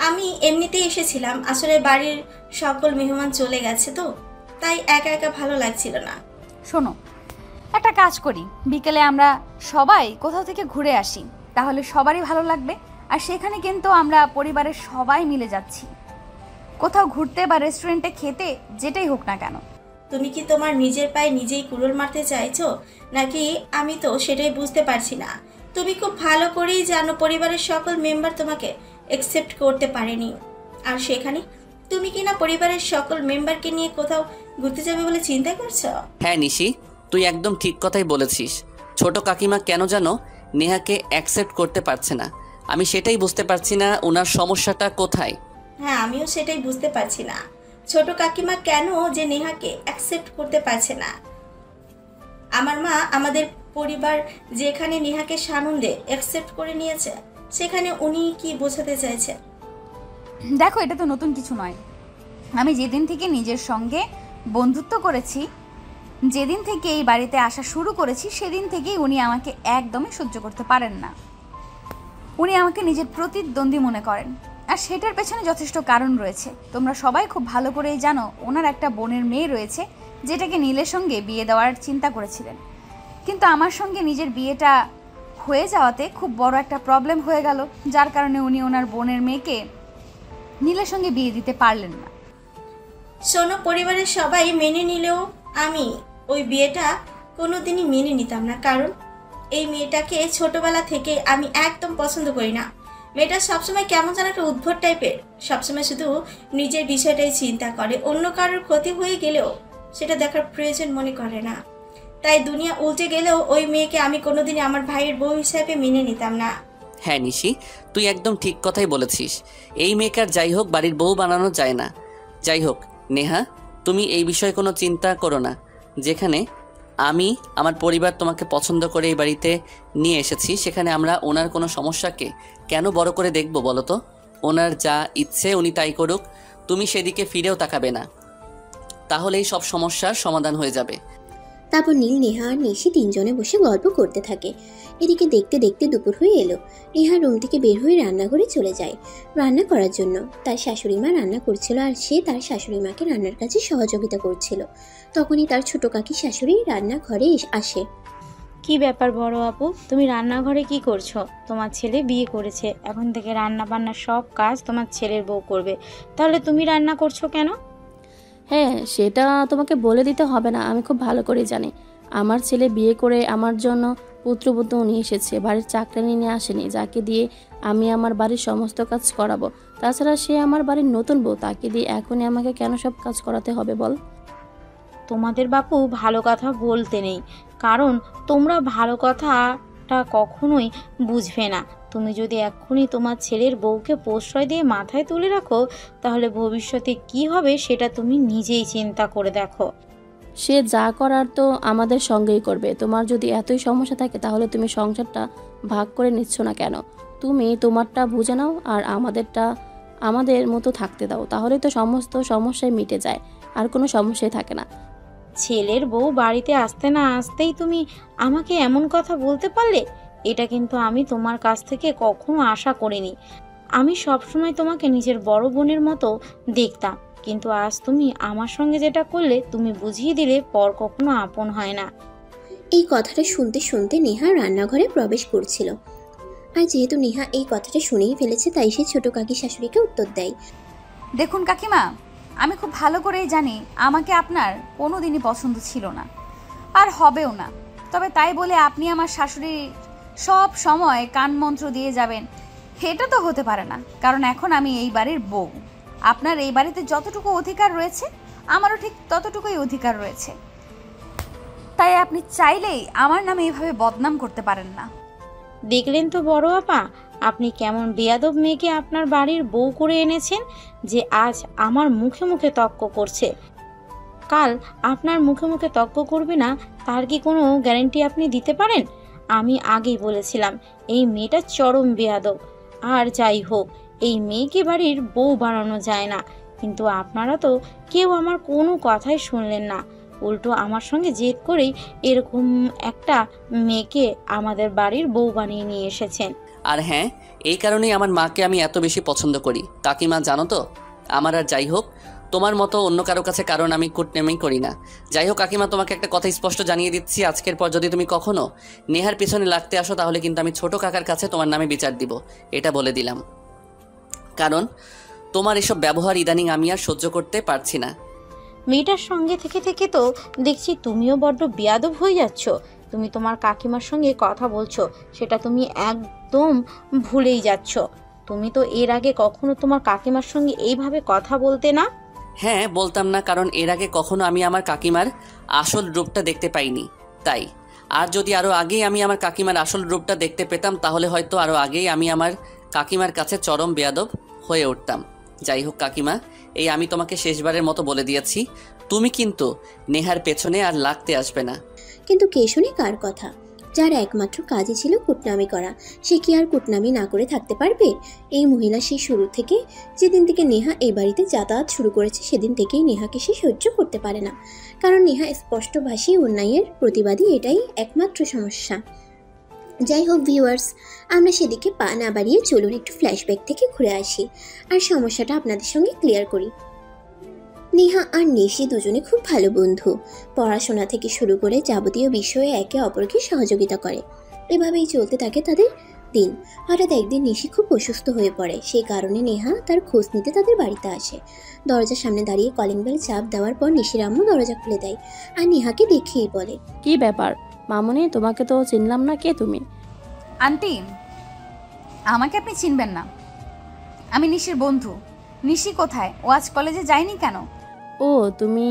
আমি এমনিতেই এসেছিলাম, আসলে বাড়ির সকল মেহমান চলে গেছে তো, তাই একা একা ভালো লাগছিল না। শোনো, একটা কাজ করি, বিকেলে আমরা সবাই কোথাও থেকে ঘুরে আসি, তাহলে সবারই ভালো লাগবে। আর সেখানে কিন্তু আমরা পরিবারের সবাই মিলে যাচ্ছি, কোথাও ঘুরতে বা রেস্টুরেন্টে খেতে, যেটাই হোক না কেন। তুমি কি তোমার নিজের পায়ে নিজেই কুড়োল মারতে চাইছো নাকি? আমি তো সেটাই বুঝতে পারছি না। তুমি খুব ভালো করেই জানো পরিবারের সকল মেম্বার তোমাকে অ্যাকসেপ্ট করতে পারেনি, আর সেখানে তুমি কি না পরিবারের সকল মেম্বারকে নিয়ে কোথাও ঘুরতে যাবে বলে চিন্তা করছো? হ্যাঁ নিশি, তুই একদম ঠিক কথাই বলেছিস। ছোট কাকিমা কেন যেন নেহাকে অ্যাকসেপ্ট করতে পারছে না। আমি সেটাই বুঝতে পারছি না ওনার সমস্যাটা কোথায়। হ্যাঁ, আমিও সেটাই বুঝতে পারছি না, ছোট কাকিমা কেন যে নেহাকে অ্যাকসেপ্ট করতে পারছে না। আমার মা আমাদের পরিবার যেখানে নেহাকে সানন্দে অ্যাকসেপ্ট করে নিয়েছে, সেখানে উনি কি বোঝাতে চাইছে? দেখো, এটা তো নতুন কিছু নয়। আমি যেদিন থেকে নিজের সঙ্গে বন্ধুত্ব করেছি, যেদিন থেকে এই বাড়িতে আসা শুরু করেছি, সেদিন থেকেই উনি আমাকে একদমই সহ্য করতে পারেন না। উনি আমাকে নিজের প্রতিদ্বন্দ্বী মনে করেন, আর সেটার পেছনে যথেষ্ট কারণ রয়েছে। তোমরা সবাই খুব ভালো করেই জানো ওনার একটা বোনের মেয়ে রয়েছে, যেটাকে নীলের সঙ্গে বিয়ে দেওয়ার চিন্তা করেছিলেন। কিন্তু আমার সঙ্গে নিজের বিয়েটা হয়ে যাওয়াতে খুব বড় একটা প্রবলেম হয়ে গেল, যার কারণে উনি ওনার বোনের মেয়েকে নীলের সঙ্গে বিয়ে দিতে পারলেন না। শোনো, পরিবারের সবাই মেনে নিলেও আমি ওই বিয়েটা কোনোদিনই মেনে নিতাম না, কারণ এই মেয়েটাকে ছোটবেলা থেকে আমি একদম পছন্দ করি না। মেয়েটা সবসময় কেমন যেন একটা উদ্ভট টাইপের, সবসময় শুধু নিজের বিষয়টাই চিন্তা করে, অন্য কারোর ক্ষতি হয়ে গেলেও সেটা দেখার প্রয়োজন মনে করে না। তাই দুনিয়া উল্টে গেলেও ওই মেয়েকে আমি কোনোদিনই আমার ভাইয়ের বউ হিসাবে মেনে নিতাম না। হ্যাঁ নিশি, তুই একদম ঠিক কথাই বলেছিস। এই মেয়েকার যাই হোক বাড়ির বউ বানানো যায় না। যাই হোক নেহা, তুমি এই বিষয়ে কোনো চিন্তা করো না। যেখানে আমি আমার পরিবার তোমাকে পছন্দ করে এই বাড়িতে নিয়ে এসেছি, সেখানে আমরা ওনার কোনো সমস্যাকে কেন বড় করে দেখব বলো তো? ওনার যা ইচ্ছে উনি তাই করুক, তুমি সেদিকে ফিরেও তাকাবে না। তাহলেই সব সমস্যার সমাধান হয়ে যাবে। তারপর নীল, নেহা আর নিশি তিনজনে বসে গল্প করতে থাকে। এদিকে দেখতে দেখতে দুপুর হয়ে এলো। নেহা রুম থেকে বের হয়ে রান্নাঘরে চলে যায় রান্না করার জন্য। তার শাশুড়ি মা রান্না করছিল আর সে তার শাশুড়ি মাকে রান্নার কাজে সহযোগিতা করছিল। তখনই তার ছোট কাকি শাশুড়ি রান্নাঘরে আসে। কি ব্যাপার বড় আপু, তুমি রান্নাঘরে কি করছো? তোমার ছেলে বিয়ে করেছে, এখন থেকে রান্না বান্না সব কাজ তোমার ছেলের বউ করবে, তাহলে তুমি রান্না করছো কেন? হ্যাঁ, সেটা তোমাকে বলে দিতে হবে না, আমি খুব ভালো করে জানি। আমার ছেলে বিয়ে করে আমার জন্য পুত্রবধূ নিয়ে এসেছে, বাড়ির চাকরানি নিয়ে আসেনি যাকে দিয়ে আমি আমার বাড়ির সমস্ত কাজ করাবো। তাছাড়া সে আমার বাড়ির নতুন বউ, তাকে দিয়ে এখনই আমাকে কেন সব কাজ করাতে হবে বল? তোমাদের বাপু ভালো কথা বলতে নেই, কারণ তোমরা ভালো কথাটা কখনোই বুঝবে না। তুমি যদি এক্ষুনি তোমার ছেলের বউকে প্রশ্রয় দিয়ে মাথায় তুলে রাখো, তাহলে ভবিষ্যতে কি হবে সেটা তুমি নিজেই চিন্তা করে দেখো। সে যা করার তো আমাদের সঙ্গেই করবে। তোমার যদি এতই সমস্যা থাকে তাহলে তুমি সংসারটা ভাগ করে নিচ্ছ না কেন? তুমি তোমারটা বুঝে নাও আর আমাদেরটা আমাদের মতো থাকতে দাও, তাহলে তো সমস্ত সমস্যায় মিটে যায়, আর কোনো সমস্যাই থাকে না। ছেলের বউ বাড়িতে আসতে না আসতেই তুমি আমাকে এমন কথা বলতে পারলে? এটা কিন্তু আমি তোমার কাছ থেকে কখনো আশা করিনি। আমি সবসময় তোমাকে নিজের বড় বোনের মতো দেখতাম, কিন্তু আজ তুমি আমার সঙ্গে যেটা করলে, তুমি বুঝিয়ে দিলে পর কখনো আপন হয় না। এই কথাটা শুনতে শুনতে নেহা রান্নাঘরে প্রবেশ করছিল। আর যেহেতু নেহা এই কথাটা শুনেই ফেলেছে, তাই সে ছোট কাকি শাশুড়িকে উত্তর দেয়। দেখুন কাকিমা, আমি খুব ভালো করেই জানি আমাকে আপনার কোনো দিনই পছন্দ ছিল না, আর হবেও না। তবে তাই বলে আপনি আমার শাশুড়ি সব সময় কান মন্ত্র দিয়ে যাবেন, এটা তো হতে পারে না। কারণ এখন আমি এই বাড়ির বউ। আপনার এই বাড়িতে যতটুকু অধিকার রয়েছে আমারও ঠিক ততটুকুই অধিকার রয়েছে। তাই আপনি চাইলেই আমার নামে এইভাবে বদনাম করতে পারেন না। দেখলেন তো বড় আপা, আপনি কেমন বেয়াদব মেয়েকে আপনার বাড়ির বউ করে এনেছেন, যে আজ আমার মুখে মুখে তর্ক করছে। কাল আপনার মুখে মুখে তর্ক করবে না, তার কি কোনো গ্যারান্টি আপনি দিতে পারেন? আমি আগেই বলেছিলাম এই মেয়েটা চরম বেয়াদব। আর যাই হোক, এই মেয়েকে বাড়ির বউ বানানো যায় না, কিন্তু আপনারা তো কেউ আমার কোনো কথাই শুনলেন না। উল্টো আমার সঙ্গে জেদ করেই এরকম একটা মেয়েকে আমাদের বাড়ির বউ বানিয়ে নিয়ে এসেছেন। আর হ্যাঁ, এই কারণেই আমার মাকে আমি এত বেশি পছন্দ করি। কাকিমা জানো তো, আমার আর যাই হোক তোমার মতো অন্য কারো কাছে কারণ আমি কুটনেমি করি না। যাই হোক কাকিমা, তোমাকে একটা কথা স্পষ্ট জানিয়ে দিচ্ছি, আজকের পর যদি তুমি কখনো নেহার পেছনে লাগতে আসো তাহলে কিন্তু আমি ছোট কাকার কাছে তোমার নামে বিচার দিব, এটা বলে দিলাম। কারণ তোমার এসব ব্যবহার ইদানিং আমি আর সহ্য করতে পারছি না। মেয়েটার সঙ্গে থেকে থেকে তো দেখছি তুমিও বড্ড বেয়াদব হয়ে যাচ্ছ। তুমি তোমার কাকিমার সঙ্গে কথা বলছো, সেটা তুমি একদম ভুলেই যাচ্ছ। তুমি তো এর আগে কখনো তোমার কাকিমার সঙ্গে এইভাবে কথা বলতে না। হ্যাঁ, বলতাম না, কারণ এর আগে কখনো আমি আমার কাকিমার আসল রূপটা দেখতে পাইনি, তাই। আর যদি আরও আগেই আমি আমার কাকিমার আসল রূপটা দেখতে পেতাম তাহলে হয়তো আরও আগেই আমি আমার কাকিমার কাছে চরম বেয়াদব হয়ে উঠতাম। যাই হোক কাকিমা, এই আমি তোমাকে শেষবারের মতো বলে দিয়েছি, তুমি কিন্তু নেহার পেছনে আর লাগতে আসবে না। কিন্তু কে শুনে কার কথা? যার একমাত্র কাজই ছিল কুটনামি করা, সে কি আর কুটনামি না করে থাকতে পারবে? এই মহিলা সেই শুরু থেকে, যেদিন থেকে নেহা এই বাড়িতে যাতায়াত শুরু করেছে সেদিন থেকেই নেহাকে সে সহ্য করতে পারে না। কারণ নেহা স্পষ্টভাষী অন্যায়ের প্রতিবাদী, এটাই একমাত্র সমস্যা। যাই হোক ভিউয়ার্স, আমরা সেদিকে পা না বাড়িয়ে চলুন একটু ফ্ল্যাশব্যাক থেকে ঘুরে আসি আর সমস্যাটা আপনাদের সঙ্গে ক্লিয়ার করি। নেহা আর নিশি দুজনে খুব ভালো বন্ধু। পড়াশোনা থেকে শুরু করে যাবতীয় বিষয়ে একে অপরকে সহযোগিতা করে। এভাবেই চলতে থাকে তাদের দিন। হঠাৎ একদিন নিশি খুব অসুস্থ হয়ে পড়ে, সেই কারণে নেহা তার খোঁজ নিতে তাদের বাড়িতে আসে। দরজার সামনে দাঁড়িয়ে কলিং বেল চাপ দেওয়ার পর নিশির আম্মু দরজা খুলে দেয় আর নেহাকে দেখেই বলে, কি ব্যাপার মামুনি, তোমাকে তো চিনলাম না, কে তুমি? আন্টি, আমাকে আপনি চিনবেন না, আমি নিশির বন্ধু। নিশি কোথায়? ও আজ কলেজে যায়নি কেন? ও, তুমি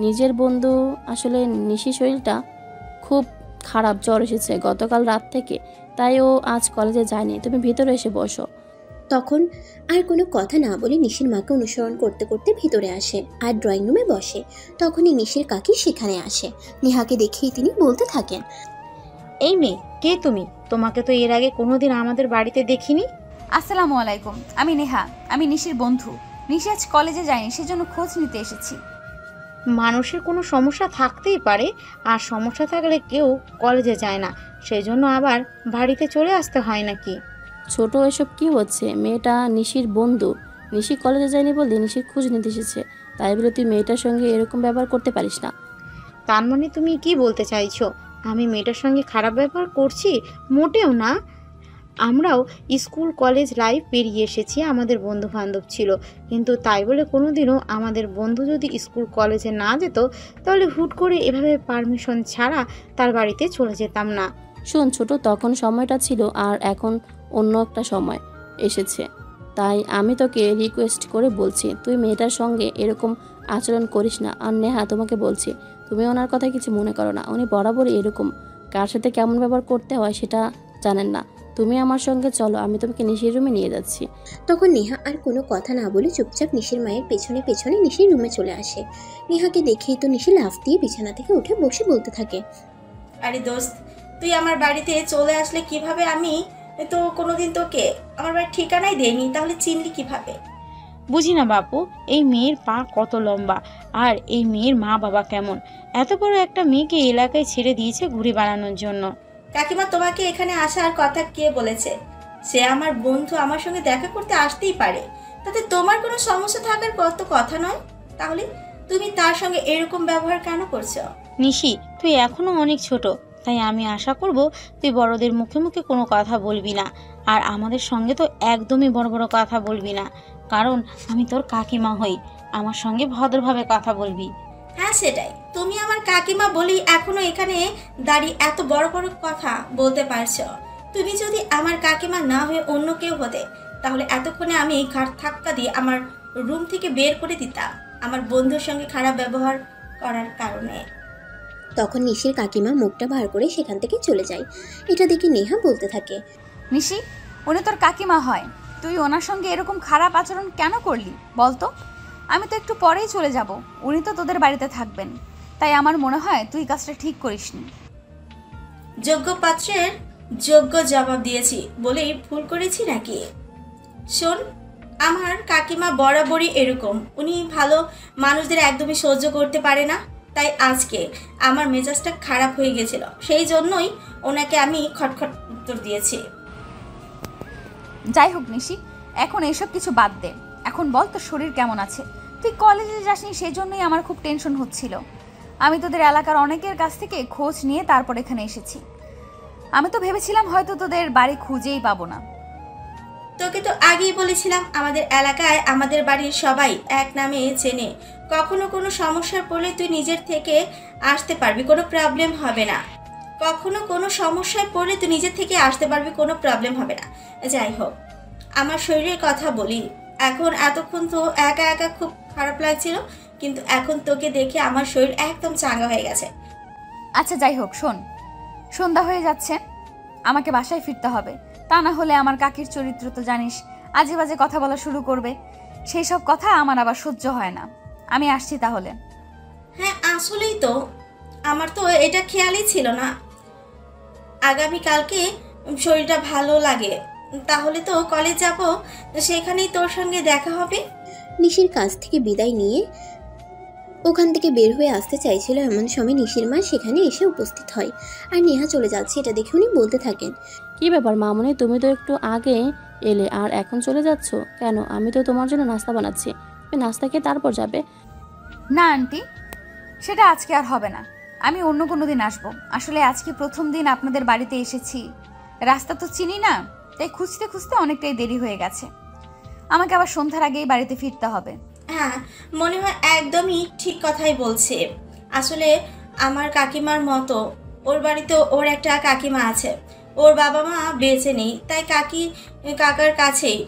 নিজের বন্ধু। আসলে নিশি শরীরটা খুব খারাপ, জ্বর এসেছে গতকাল রাত থেকে, তাই ও আজ কলেজে যায়নি। তুমি ভিতরে এসে বসো। তখন আর কোনো কথা না বলে নিশির মাকে অনুসরণ করতে করতে ভিতরে আসে আর ড্রয়িং রুমে বসে। তখনই নিশির কাকি সেখানে আসে। নেহাকে দেখেই তিনি বলতে থাকেন, এই মেয়ে, কে তুমি? তোমাকে তো এর আগে কোনোদিন আমাদের বাড়িতে দেখিনি। আসসালামু আলাইকুম, আমি নেহা, আমি নিশির বন্ধু। নিশি আজ কলেজে যায়নি, সেজন্য খোঁজ নিতে এসেছি। মানুষের কোনো সমস্যা থাকতেই পারে, আর সমস্যা থাকলে কেউ কলেজে যায় না, সেই জন্য আবার বাড়িতে চলে আসতে হয় নাকি? ছোট, এসব কি হচ্ছে? মেয়েটা নিশির বন্ধু, নিশি কলেজে যায়নি বলে নিশির খোঁজ নিতে এসেছে, তাই বলে তুই মেয়েটার সঙ্গে এরকম ব্যবহার করতে পারিস না। তার মানে তুমি কি বলতে চাইছো আমি মেয়েটার সঙ্গে খারাপ ব্যবহার করছি? মোটেও না। আমরাও স্কুল কলেজ লাইফ পেরিয়ে এসেছি, আমাদের বন্ধু বান্ধব ছিল, কিন্তু তাই বলে কোনোদিনও আমাদের বন্ধু যদি স্কুল কলেজে না যেত তাহলে হুট করে এভাবে পারমিশন ছাড়া তার বাড়িতে চলে যেতাম না। শোন ছোট, তখন সময়টা ছিল আর এখন অন্য একটা সময় এসেছে, তাই আমি তোকে রিকোয়েস্ট করে বলছি তুই মেয়েটার সঙ্গে এরকম আচরণ করিস না। আর নেহা, তোমাকে বলছি তুমি ওনার কথা কিছু মনে করো না, উনি বরাবরই এরকম, কার সাথে কেমন ব্যবহার করতে হয় সেটা জানেন না। তুমি আমার সঙ্গে চলো, আমি তোমাকে নিশির রুমে নিয়ে যাচ্ছি। তখন নেহা আর কোনো কথা না বলে চুপচাপ নিশির মায়ের পেছনে পেছনে নিশির রুমে চলে আসে। নেহাকে দেখেই তো নিশি লাফ দিয়ে বিছানা থেকে উঠে বসে বলতে থাকে, আরে দোস্ত, তুই আমার বাড়িতে চলে আসলে কিভাবে? আমি তো কোনোদিন তোকে আমার বাড়ির ঠিকানাই দেইনি, তাহলে চিনলি কিভাবে? বুঝি না বাপু, এই মেয়ের পা কত লম্বা, আর এই মেয়ের মা বাবা কেমন, এত বড় একটা মেয়েকে এলাকায় ছেড়ে দিয়েছে ঘুরে বেড়ানোর জন্য। কাকিমা, তোমাকে এখানে আসার কথা কে বলেছে? সে আমার বন্ধু, আমার সঙ্গে দেখা করতে আসতেই পারে, তাতে তোমার কোনো সমস্যা থাকার কত কথা নয়। তাহলে তুমি তার সঙ্গে এরকম ব্যবহার কেন করছো? নিশি, তুই এখনো অনেক ছোট, তাই আমি আশা করব তুই বড়দের মুখে মুখে কোনো কথা বলবি না, আর আমাদের সঙ্গে তো একদমই বড় বড় কথা বলবি না, কারণ আমি তোর কাকিমা হই, আমার সঙ্গে ভদ্রভাবে কথা বলবি। হ্যাঁ সেটাই, তুমি আমার কাকিমা বলেই এখনো এখানে দাঁড়িয়ে এত বড় বড় কথা বলতে পারছো। তুমি যদি আমার কাকিমা না হয়ে অন্য কেউ হতে, তাহলে এতক্ষণে আমি ঘাট ধাক্কা দিয়ে আমার রুম থেকে বের করে দিতাম আমার বন্ধুর সঙ্গে খারাপ ব্যবহার করার কারণে। তখন নিশির কাকিমা মুখটা বার করে সেখান থেকে চলে যায়। এটা দেখে নেহা বলতে থাকে, নিশি, উনি তোর কাকিমা হয়, তুই ওনার সঙ্গে এরকম খারাপ আচরণ কেন করলি বলতো? আমি তো একটু পরেই চলে যাব, উনি তো তোদের বাড়িতে থাকবেন, তাই আমার মনে হয় তুই কাজটা ঠিক করিসনি। যোগ্য পাত্রের যোগ্য জবাব দিয়েছি বলেই ভুল করেছি নাকি? শোন, আমার কাকিমা বরাবরই এরকম, উনি ভালো মানুষদের একদমই সহ্য করতে পারে না, তাই আজকে আমার মেজাজটা খারাপ হয়ে গেছিল, সেই জন্যই ওনাকে আমি খটখট উত্তর দিয়েছি। যাই হোক নিশি, এখন এসব কিছু বাদ দে, এখন বল তোর শরীর কেমন আছে? তুই কলেজে যাসনি, সেই জন্যই আমার খুব টেনশন হচ্ছিল। আমি তোদের এলাকার অনেকের কাছ থেকে খোঁজ নিয়ে তারপর এখানে এসেছি। আমি তো ভেবেছিলাম হয়তো তোদের বাড়ি খুঁজেই পাবো না। তোকে তো আগেই বলেছিলাম আমাদের এলাকায় আমাদের বাড়ির সবাই এক নামে চেনে, কখনো কোনো সমস্যার পড়লে তুই নিজের থেকে আসতে পারবি, কোনো প্রবলেম হবে না। কখনো কোনো সমস্যায় পড়লে তুই নিজের থেকে আসতে পারবি, কোনো প্রবলেম হবে না। যাই হোক, আমার শরীরের কথা বলি, এখন এতক্ষণ তো একা একা খুব খারাপ লাগছিল, কিন্তু এখন তোকে দেখে আমার শরীর একদম চাঙ্গা হয়ে গেছে। আচ্ছা যাই হোক, শোন, সন্ধ্যা হয়ে যাচ্ছে, আমাকে বাসায় ফিরতে হবে, তা না হলে আমার কাকির চরিত্র তো জানিস, আজে বাজে কথা বলা শুরু করবে, সেই সব কথা আমার আবার সহ্য হয় না। আমি আসছি তাহলে। হ্যাঁ আসলেই তো, আমার তো এটা খেয়ালই ছিল না। আগামীকালকে শরীরটা ভালো লাগে, তাহলে তো কলেজ যাব, সেখানেই তোর সঙ্গে দেখা হবে। নিশির কাছ থেকে বিদায় নিয়ে ওখান থেকে বের হয়ে আসতে চাইছিল, এমন সময় নিশির মা সেখানে এসে উপস্থিত হয়। আর নেহা চলে যাচ্ছে এটা দেখে উনি বলতে থাকেন, কি ব্যাপার মামনি, তুমি তো একটু আগে এলে আর এখন চলে যাচ্ছ কেন? আমি তো তোমার জন্য নাস্তা বানাচ্ছি, তুমি নাস্তা খেয়ে তারপর যাবে। না আন্টি, সেটা আজকে আর হবে না, আমি অন্য কোনো দিন আসবো। আসলে আজকে প্রথম দিন আপনাদের বাড়িতে এসেছি, রাস্তা তো চিনি না, তাই খুঁজতে খুঁজতে অনেকটাই দেরি হয়ে গেছে, আমাকে আবার সন্ধ্যার আগেই বাড়িতে ফিরতে হবে। হ্যাঁ, মনে হয় একদমই ঠিক কথাই বলছে। আসলে আমার কাকিমার মতো ওর বাড়িতে ওর একটা কাকিমা আছে, ওর বাবা মা বেঁচে নেই, তাই কাকার কাছেই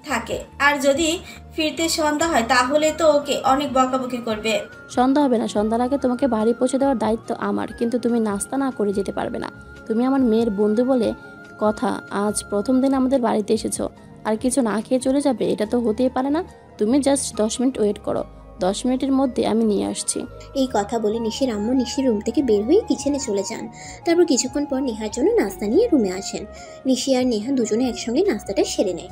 থাকে, আর যদি ফিরতে সন্ধ্যা হয় তাহলে তো ওকে অনেক বকাবকি করবে। সন্ধ্যা হবে না, সন্ধ্যার আগে তোমাকে বাড়ি পৌঁছে দেওয়ার দায়িত্ব আমার, কিন্তু তুমি নাস্তা না করে যেতে পারবে না। তুমি আমার মেয়ের বন্ধু বলে কথা, আজ প্রথম দিন আমাদের বাড়িতে এসেছো আর কিছু না খেয়ে চলে যাবে, এটা তো হতেই পারে না। তুমি জাস্ট 10 মিনিট ওয়েট করো, 10 মিনিটের মধ্যে আমি নিয়ে আসছি। এই কথা বলে নিশির আম্মু নিশির রুম থেকে বের হয়ে কিচেনে চলে যান। তারপর কিছুক্ষণ পর নেহার জন্য নাস্তা নিয়ে রুমে আসেন। নিশি আর নেহা দুজনে একসঙ্গে নাস্তাটা সেরে নেয়।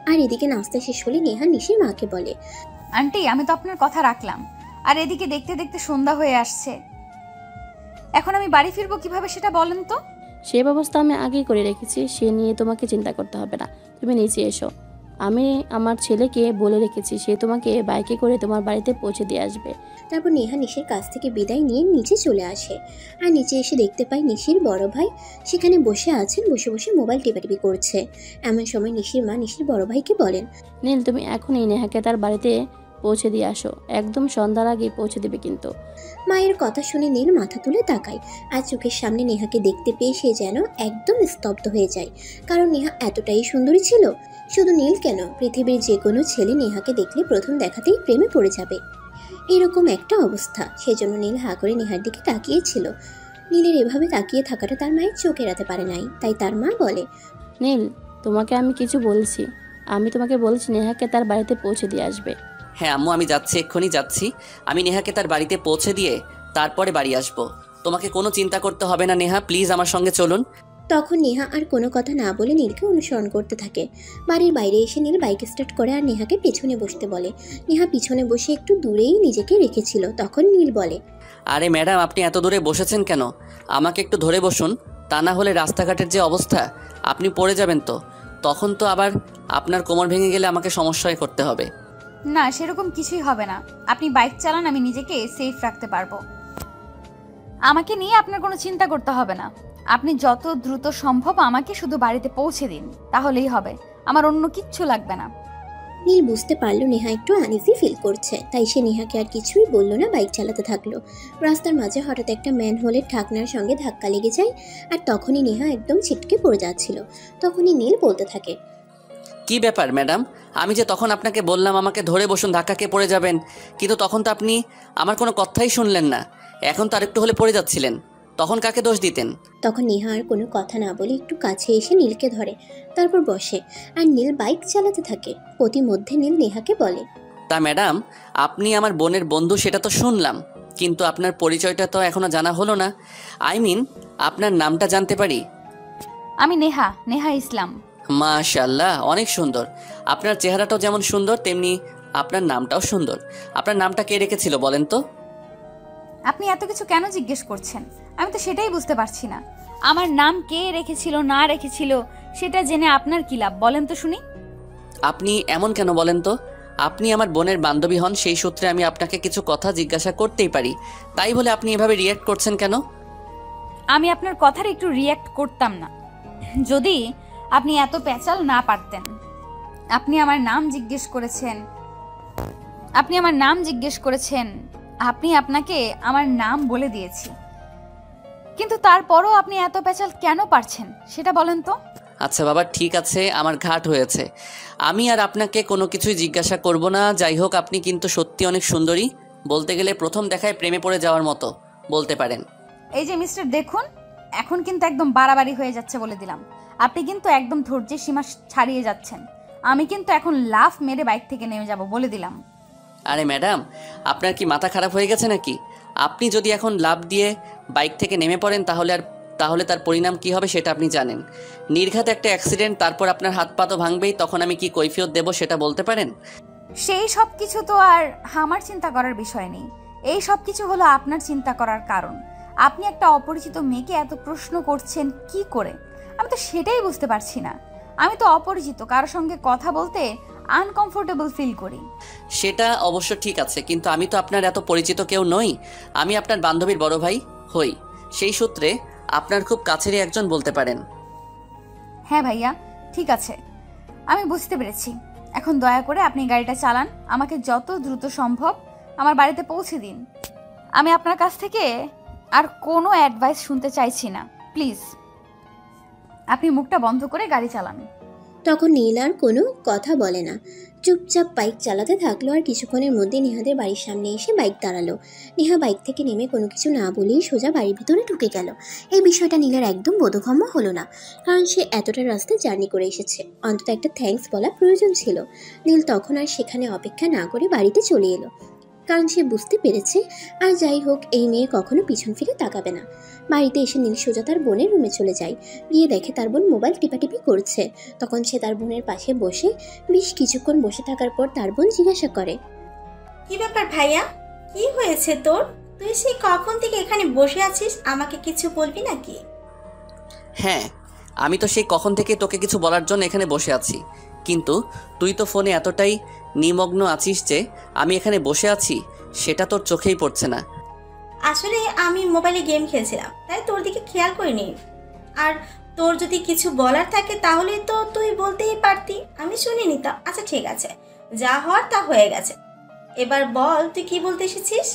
আর এদিকে নাস্তা শেষ হলে নেহা নিশির মাকে বলে, আন্টি, আমি তো আপনার কথা রাখলাম, আর এদিকে দেখতে দেখতে সন্ধ্যা হয়ে আসছে। এখন আমি বাড়ি ফিরবো কিভাবে সেটা বলেন তো? সে ব্যবস্থা আমি আগেই করে রেখেছি, সে নিয়ে তোমাকে চিন্তা করতে হবে না। তুমি নিচে এসো, আমি আমার ছেলেকে বলে রেখেছি, সে তোমাকে বাইকে করে তোমার বাড়িতে পৌঁছে দিয়ে আসবে। তারপর নেহা নিশির কাছ থেকে বিদায় নিয়ে নিচে চলে আসে। আর নিচে এসে দেখতে পায় নিশির বড় ভাই সেখানে বসে আছেন, বসে বসে মোবাইল টিপাটিপি করছে। এমন সময় নিশির মা নিশির বড় ভাইকে বলেন, নীল তুমি এখনই নেহাকে তার বাড়িতে পৌঁছে দিয়ে আসো, একদম সন্ধ্যার আগেই পৌঁছে দেবে কিন্তু। মায়ের কথা শুনে নীল মাথা তুলে তাকায়। আর চোখের সামনে নেহাকে দেখতে পেয়ে সে যেন একদম স্তব্ধ হয়ে যায়, কারণ নেহা এতটাই সুন্দরী ছিল। শুধু নীল কেন, পৃথিবীর যে কোনো ছেলে নেহাকে দেখলে প্রথম দেখাতেই প্রেমে পড়ে যাবে, এরকম একটা অবস্থা। সেজন্য নীল হা করে নেহার দিকে তাকিয়েছিল। নীলের এভাবে তাকিয়ে থাকাটা তার মায়ের চোখ এড়াতে পারে নাই, তাই তার মা বলে, নীল তোমাকে আমি কিছু বলছি, আমি তোমাকে বলছি নেহাকে তার বাড়িতে পৌঁছে দিয়ে আসবে। হ্যাঁ আম্মু, আমি যাচ্ছি, এক্ষুনি যাচ্ছি। আমি নেহাকে তার বাড়িতে পৌঁছে দিয়ে তারপরে বাড়ি আসবো। তোমাকে কোনো চিন্তা করতে হবে না নেহা, প্লিজ আমার সঙ্গে চলুন। তখন নেহা আর কোনো কথা না বলে নীলকে অনুসরণ করতে থাকে। বাড়ির বাইরে এসে নীল বাইক স্টার্ট করে আর নেহাকে পেছনে বসতে বলে। নেহা পিছনে বসে একটু দূরেই নিজেকে রেখেছিল। তখন নীল বলে, আরে ম্যাডাম, আপনি এত দূরে বসেছেন কেন? আমাকে একটু ধরে বসুন, তা না হলে রাস্তাঘাটের যে অবস্থা আপনি পড়ে যাবেন তো। তখন তো আবার আপনার কোমর ভেঙে গেলে আমাকে সমস্যায় করতে হবে। না, সেরকম কিছুই হবে না। আপনি বাইক চালান, আমি নিজেকে সেফ রাখতে পারবো। আমাকে নিয়ে আপনার কোনো চিন্তা করতে হবে না। আপনি যত দ্রুত সম্ভব আমাকে শুধু বাড়িতে পৌঁছে দিন, তাহলেই হবে। আমার অন্য কিচ্ছু লাগবে না। নীল বুঝতে পারলো নেহা একটু আনইজি ফিল করছে, তাই সে নেহাকে আর কিছুই বলল না, বাইক চালাতে থাকলো। রাস্তার মাঝে হঠাৎ একটা ম্যানহোলের ঢাকনার সঙ্গে ধাক্কা লেগে যায়। আর তখনই নেহা একদম ছিটকে পড়ে যাচ্ছিল। তখনই নীল বলতে থাকে, কি ব্যাপার ম্যাডাম, আমি যে তখন আপনাকে বললাম আমাকে ধরে বসুন, ধাক্কাকে পড়ে যাবেন, কিন্তু তখন তো আপনি আমার কোনো কথাই শুনলেন না। এখন তো আরেকটু হলে পড়ে যাচ্ছিলেন, তখন কাকে দোষ দিতেন? তখন নেহা আর কোনো কথা না বলে একটু কাছে এসে নীলকে ধরে, তারপর বসে। আর নীল বাইক চালাতে থাকে। প্রতিমধ্যে নীল নেহাকে বলে, তা ম্যাডাম, আপনি আমার বোনের বন্ধু সেটা তো শুনলাম, কিন্তু আপনার পরিচয়টা তো এখনো জানা হলো না। আই মিন, আপনার নামটা জানতে পারি? আমি নেহা, নেহা ইসলাম। মাশাআল্লাহ, অনেক সুন্দর। আপনার চেহারাটাও যেমন সুন্দর তেমনি আপনার নামটাও সুন্দর। আপনার নামটা কে রেখেছিল বলেন তো? আপনি এত কিছু কেন জিজ্ঞেস করছেন? আমি তো সেটাই বুঝতে পারছি না। আমার নাম কে রেখেছিল না রেখেছিল সেটা জেনে আপনার কি লাভ, বলেন তো শুনি। আপনি এমন কেন বলেন তো? আপনি আমার বোনের বান্ধবী হন, সেই সূত্রে আমি আপনাকে কিছু কথা জিজ্ঞাসা করতেই পারি। তাই বলে আপনি এভাবে রিয়্যাক্ট করছেন কেন? আমি আপনার কথার একটু রিয়্যাক্ট করতাম না যদি আপনি এত পেঁচাল না পারতেন। আপনি আমার নাম জিজ্ঞেস করেছেন, আমি আপনাকে আমার নাম বলে দিয়েছি, কিন্তু তারপরও আপনি এত পেঁচাল কেন পারছেন সেটা বলেন তো। আচ্ছা বাবা, ঠিক আছে, আমার ঘাট হয়েছে। আমি আর আপনাকে কোনো কিছুই জিজ্ঞাসা করব না। যাই হোক, আপনি কিন্তু সত্যি অনেক সুন্দরী, বলতে গেলে প্রথম দেখায় প্রেমে পড়ে যাওয়ার মতো বলতে পারেন। এই যে মিস্টার, দেখুন এখন কিন্তু একদম বাড়াবাড়ি হয়ে যাচ্ছে বলে দিলাম। আপনি কিন্তু একদম ধৈর্যের সীমা ছাড়িয়ে যাচ্ছেন। আমি কিন্তু এখন লাফ মেরে বাইক থেকে নেমে যাব বলে দিলাম। আরে ম্যাডাম, আপনার কি মাথা খারাপ হয়ে গেছে নাকি? আপনি যদি এখন লাফ দিয়ে বাইক থেকে নেমে পড়েন তাহলে তার পরিণাম কি হবে সেটা আপনি জানেন। নির্ঘাত একটা অ্যাক্সিডেন্ট, তারপর আপনার হাত পা তো ভাঙবেই, তখন আমি কি কৈফিয়ত দেব সেটা বলতে পারেন? সেই সব কিছু তো আর আমার চিন্তা করার বিষয় নেই। এই সব কিছু হলো আপনার চিন্তা করার কারণ। আপনি একটা অপরিচিত মেয়েকে এত প্রশ্ন করছেন কি করে? আমি তো সেটাই বুঝতে পারছি না। আমি তো অপরিচিত কারোর সঙ্গে কথা বলতে আনকমফোর্টেবল ফিল করি। সেটা অবশ্য ঠিক আছে, কিন্তু আমি তো আপনার এত পরিচিত কেউ নই। আমি আপনার বান্ধবীর বড় ভাই হই, সেই সূত্রে আপনার খুব কাছেরই একজন বলতে পারেন। হ্যাঁ ভাইয়া, ঠিক আছে, আমি বুঝতে পেরেছি। এখন দয়া করে আপনি গাড়িটা চালান, আমাকে যত দ্রুত সম্ভব আমার বাড়িতে পৌঁছে দিন। আমি আপনার কাছ থেকে আর কোনো অ্যাডভাইস শুনতে চাইছি না, প্লিজ। আপনি মুখটা বন্ধ করে গাড়ি চালান। তখন নীল আর কোনো কথা বলে না, চুপচাপ বাইক চালাতে থাকলো। আর কিছুক্ষণের মধ্যে নেহাদের বাড়ির সামনে এসে বাইক দাঁড়ালো। নেহা বাইক থেকে নেমে কোনো কিছু না বলেই সোজা বাড়ির ভিতরে ঢুকে গেল। এই বিষয়টা নীলের একদম বোধগম্য হলো না, কারণ সে এতটা রাস্তা জার্নি করে এসেছে, অন্তত একটা থ্যাঙ্কস বলা প্রয়োজন ছিল। নীল তখন আর সেখানে অপেক্ষা না করে বাড়িতে চলে এলো, কারণ সে বুঝতে পেরেছে আর যাই হোক এই মেয়ে কখনো পিছন ফিরে তাকাবে না। বাড়িতে এসে নীল সোজা তার বোনের রুমে চলে যায়। গিয়ে দেখে তার বোন মোবাইল টিপাটিপি করছে। তখন সে তার বোনের পাশে বসে বেশ কিছুক্ষণ বসে থাকার পর তার বোন জিজ্ঞাসা করে, কি ব্যাপার ভাইয়া, কি হয়েছে তোর? তুই সেই কখন থেকে এখানে বসে আছিস, আমাকে কিছু বলবি নাকি? হ্যাঁ, আমি তো সেই কখন থেকে তোকে কিছু বলার জন্য এখানে বসে আছি, কিন্তু তুই তো ফোনে এতটাই নিমগ্ন আছিস যে আমি এখানে বসে আছি সেটা তোর চোখেই পড়ছে না। আসলে আমি মোবাইলে গেম খেলছিলাম, তাই তোর দিকে খেয়াল করিনি। আর তোর যদি কিছু বলার থাকে তাহলে তো তুই বলতেই পারতি, আমি শুনে নিতাম। আচ্ছা ঠিক আছে, যা হওয়ার তা হয়ে গেছে। এবার বল তুই কি বলতে এসেছিস?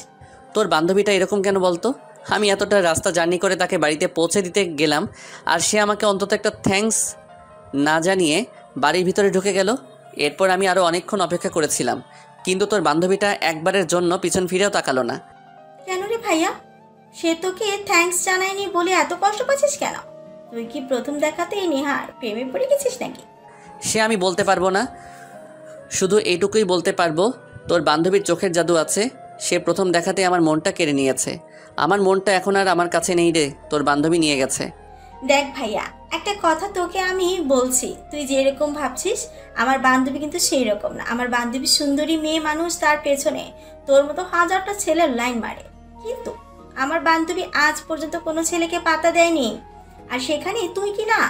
তোর বান্ধবীটা এরকম কেন বলতো? আমি এতটা রাস্তা জার্নি করে তাকে বাড়িতে পৌঁছে দিতে গেলাম, আর সে আমাকে অন্তত একটা থ্যাঙ্কস না জানিয়ে বাড়ির ভিতরে ঢুকে গেল। এরপর আমি আরও অনেকক্ষণ অপেক্ষা করেছিলাম, কিন্তু তোর বান্ধবীটা একবারের জন্য পিছন ফিরেও তাকালো না। কেন রে ভাইয়া, সে তোকে থ্যাঙ্কস জানায়নি বলে এত কষ্ট পাচ্ছিস কেন? তুই কি প্রথম দেখাতেই নেহার প্রেমে পড়ে গেছিস নাকি? সে আমি বলতে পারবো না, শুধু এইটুকুই বলতে পারবো তোর বান্ধবীর চোখের জাদু আছে। সে প্রথম দেখাতে আমার মনটা কেড়ে নিয়েছে। আমার মনটা এখন আর আমার কাছে নেই রে, তোর বান্ধবী নিয়ে গেছে। দেখ ভাইয়া, একটা কথা তোকে আমি বলছি, তুই যেরকম ভাবছিস আমার বান্ধবী কিন্তু সেই রকম না। আমার বান্ধবী সুন্দরী মেয়ে মানুষ, তার পেছনে তোর মতো হাজারটা ছেলের লাইন মারে, কিন্তু আমার বান্ধবী আজ পর্যন্ত কোনো ছেলেকে পাত্তা দেয়নি। আর সেখানে তুই কি না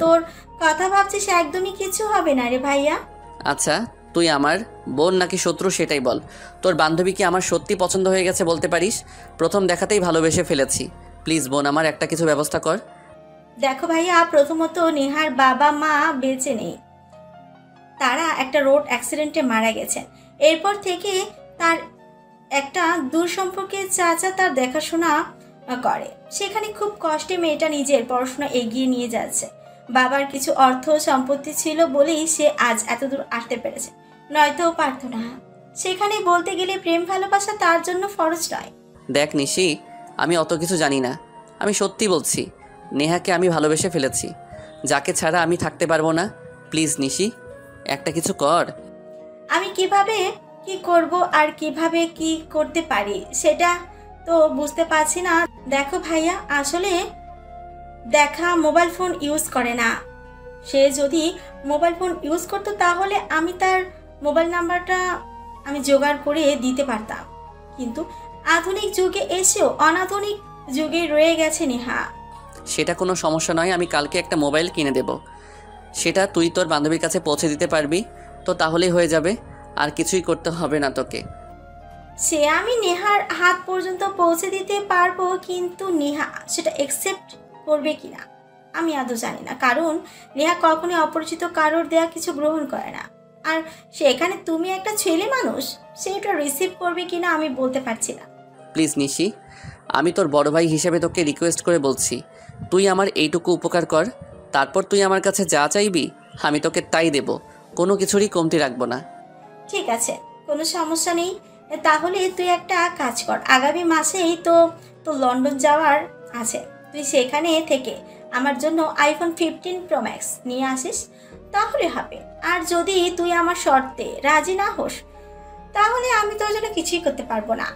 তোর কথা ভাবছিস, একদমই কিছু হবে না রে ভাইয়া। আচ্ছা, তুই আমার বোন নাকি শত্রু সেটাই বল। তোর বান্ধবী কি আমার সত্যি পছন্দ হয়ে গেছে বলতে পারিস? প্রথম দেখাতেই ভালোবেসে ফেলেছি। প্লিজ বোন, আমার একটা কিছু ব্যবস্থা কর। দেখো ভাইয়া, প্রথমত নেহার বাবা মা বেঁচে নেই, তারা একটা রোড অ্যাক্সিডেন্টে মারা গেছেন। এরপর থেকে তার একটা দূর সম্পর্কের চাচা তার দেখাশোনা করে। সেখানে খুব কষ্টে মেয়েটা নিজের পড়াশোনা এগিয়ে নিয়ে যাচ্ছে। বাবার কিছু অর্থ সম্পত্তি ছিল বলেই সে আজ এত দূর আসতে পেরেছে, নয়তো পারতো না। সেখানে বলতে গেলে প্রেম ভালোবাসা তার জন্য ফরজ নয়। দেখ নিশি, আমি অত কিছু জানি না। আমি সত্যি বলছি, নেহাকে আমি ভালোবেসে ফেলেছি, যাকে ছাড়া আমি থাকতে পারবো না। প্লিজ নিশি, একটা কিছু কর। আমি কিভাবে কি করব আর কিভাবে কি করতে পারি সেটা তো বুঝতে পারছি না। দেখো ভাইয়া, আসলে দেখা মোবাইল ফোন ইউজ করে না। সে যদি মোবাইল ফোন ইউজ করতো তাহলে আমি তার মোবাইল নাম্বারটা আমি জোগাড় করে দিতে পারতাম, কিন্তু আধুনিক যুগে এসেও অনাধুনিক যুগে রয়ে গেছে নেহা। সেটা কোনো সমস্যা নয়, আমি কালকে একটা মোবাইল কিনে দেব। সেটা তুই তোর বান্ধবীর কাছে পৌঁছে দিতে পারবি তো তাহলেই হয়ে যাবে, আর কিছুই করতে হবে না তোকে। সে আমি নেহার হাত পর্যন্ত পৌঁছে দিতে পারবো, কিন্তু নেহা সেটা একসেপ্ট করবে কিনা আমি আদৌ জানি না, কারণ নেহা কখনোই অপরিচিত কারোর দেয়া কিছু গ্রহণ করে না। আর সেখানে তুমি একটা ছেলে মানুষ, সেটা রিসিভ করবে কিনা আমি বলতে পারছি না। প্লিজ নিশি, আমি তোর বড় ভাই হিসেবে তোকে রিকোয়েস্ট করে বলছি, তুই আমার এইটুকু উপকার কর। তারপর তুই আমার কাছে যা চাইবি আমি তোকে তাই দেব, কোনো কিছুরই কমতি রাখবো না। ঠিক আছে, কোনো সমস্যা নেই। তাহলে তুই একটা কাজ কর, আগামী মাসেই তো তো লন্ডন যাওয়ার আছে, তুই সেখানে থেকে আমার জন্য আইফোন 15 প্রো ম্যাক্স নিয়ে আসিস, তাহলে হবে। আর যদি তুই আমার শর্তে রাজি না হোস তাহলে আমি তোর জন্য কিছুই করতে পারবো না,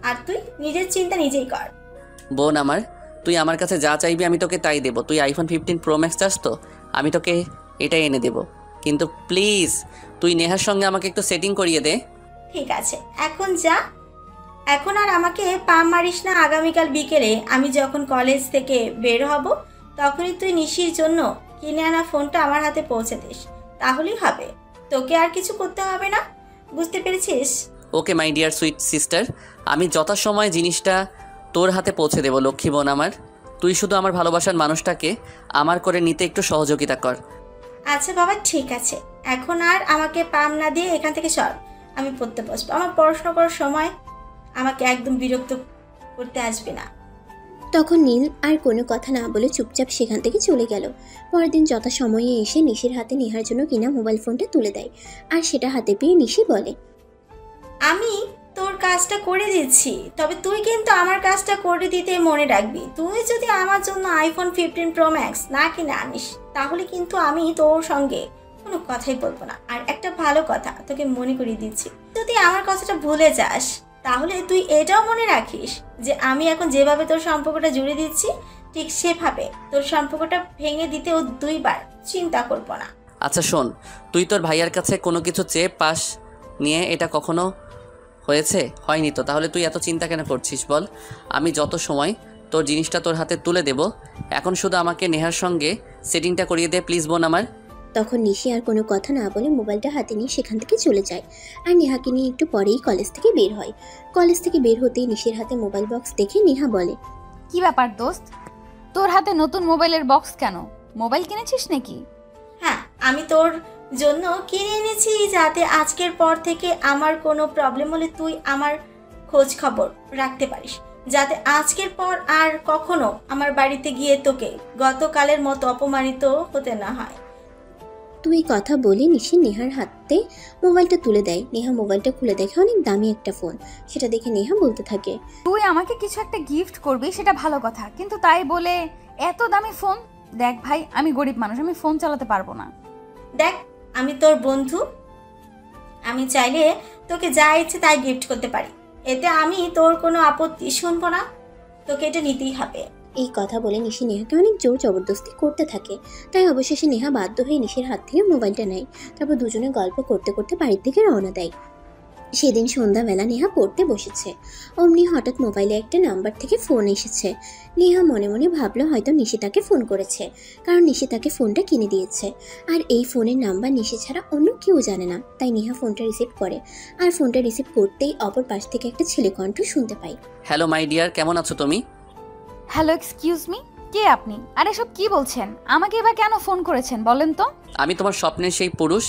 আর তুই নিজের চিন্তা নিজেই কর। বোন আমার, তুই আমার কাছে যা চাইবি আমি তোকে তাই দেব। তুই আইফোন 15 প্রো ম্যাক্স চাস তো আমি তোকে এটাই এনে দেব, কিন্তু প্লিজ তুই নেহার সঙ্গে আমাকে একটু সেটিং করিয়ে দে। ঠিক আছে, এখন যা, এখন আর আমাকে পাম মারিস না। আগামীকাল বিকেলে আমি যখন কলেজ থেকে বের হব তখনই তুই নিশির জন্য কিনে আনা ফোনটা আমার হাতে পৌঁছে দিস, তাহলেই হবে। তোকে আর কিছু করতে হবে না, বুঝতে পেরেছিস? ওকে মাই ডিয়ার সুইট সিস্টার, আমি যথাসময়ে জিনিসটা তোর হাতে পৌঁছে দেব লক্ষ্মী বোন আমার। তুই শুধু আমার ভালোবাসার মানুষটাকে আমার করে নিতে একটু সহযোগিতা কর। আচ্ছা বাবা, ঠিক আছে, এখন আর আমাকে পাম না দিয়ে এখান থেকে সর, আমি পড়তে বসবো। আমার পড়াশোনা করার সময় আমাকে একদম বিরক্ত করতে আসবে না। তখন নীল আর কোনো কথা না বলে চুপচাপ সেখান থেকে চলে গেল। পরের দিন যথাসময়ে এসে নিশির হাতে নেহার জন্য কিনা মোবাইল ফোনটা তুলে দেয়, আর সেটা হাতে পেয়ে নিশি বলে, আমি তোর কাজটা করে দিচ্ছি, তবে তুই কিন্তু আমার কাজটা করে দিতে মনে রাখবি। তুই যদি আমার জন্য আইফোন 15 প্রো ম্যাক্স না কিনে আনিস তাহলে কিন্তু আমি তোর সঙ্গে কোনো কথাই বলবো না। আর একটা ভালো কথা তোকে মনে করিয়ে দিচ্ছি, যদি আমার কথাটা ভুলে যাস তাহলে তুই এটাও মনে রাখিস যে আমি এখন যেভাবে তোর সম্পর্কটা জুড়ে দিচ্ছি ঠিক সেভাবে তোর সম্পর্কটা ভেঙে দিতেও দুইবার চিন্তা করবো না। আচ্ছা শোন, তুই তোর ভাইয়ার কাছে কোনো কিছু চেয়ে পাস নিয়ে এটা কখনো হয়েছে? হয়নি তো? তাহলে তুই এত চিন্তা কেন করছিস বল? আমি যত সময় তোর জিনিসটা তোর হাতে তুলে দেব। এখন শুধু আমাকে নেহার সঙ্গে সেটিংটা করিয়ে দে প্লিজ বোন আমার। তখন নিশি আর কোনো কথা না বলে মোবাইলটা হাতে নিয়ে সেখান থেকে চলে যায়। আর নেহাকে নিয়ে একটু পরেই কলেজ থেকে বের হয়। কলেজ থেকে বের হতেই নিশির হাতে মোবাইল বক্স দেখে নেহা বলে, কি ব্যাপার দোস্ত, তোর হাতে নতুন মোবাইলের বক্স কেন? মোবাইল কিনেছিস নাকি? হ্যাঁ, আমি তোর জন্য কিনে এনেছি যাতে আজকের পর থেকে আমার কোনো প্রবলেম হলে তুই আমার খোঁজ খবর রাখতে পারিস, যাতে আজকের পর আর কখনো আমার বাড়িতে গিয়ে তোকে গতকালের মতো অপমানিত হতে না হয়। তুই কথা বলে নিশি নেহার হাতে মোবাইলটা তুলে দেয়। নেহা মোবাইলটা খুলে দেখে অনেক দামি একটা ফোন। সেটা দেখে নেহা বলতে থাকে, তুই আমাকে কিছু একটা গিফট করবি সেটা ভালো কথা, কিন্তু তাই বলে এত দামি ফোন? দেখ ভাই, আমি গরিব মানুষ, আমি ফোন চালাতে পারবো না। দেখ, আমি তোর বন্ধু, আমি চাইলে তোকে যা ইচ্ছে তাই গিফট করতে পারি, এতে আমি তোর কোনো আপত্তি শুনবো না, তোকে এটা নিতেই হবে। এই কথা বলে নিশি নেহাকে অনেক জোর জবরদস্তি করতে থাকে। তাই অবশেষে নেহা বাধ্য হয়ে নিশির হাত থেকে মোবাইলটা নেয়। তারপর দুজনে গল্প করতে করতে বাড়ির দিকে রওনা দেয়। সেদিন সন্ধ্যাবেলা নেহা পড়তে বসেছে। অমনি হঠাৎ মোবাইলে একটা নাম্বার থেকে ফোন এসেছে। নেহা মনে মনে ভাবলো হয়তো নিশি তাকে ফোন করেছে, কারণ নিশি তাকে ফোনটা কিনে দিয়েছে। আর এই ফোনের নাম্বার নিশি ছাড়া অন্য কেউ জানে না। তাই নেহা ফোনটা রিসিভ করে। আর ফোনটা রিসিভ করতেই অপর পাশ থেকে একটা ছেলে কণ্ঠ শুনতে পায়। হ্যালো মাই ডিয়ার, কেমন আছো তুমি? হ্যালো, এক্সকিউজ মি, কে আপনি? আর এসব কি বলছেন? আমাকে এবার কেন ফোন করেছেন বলেন তো? আমি তোমার স্বপ্নের সেই পুরুষ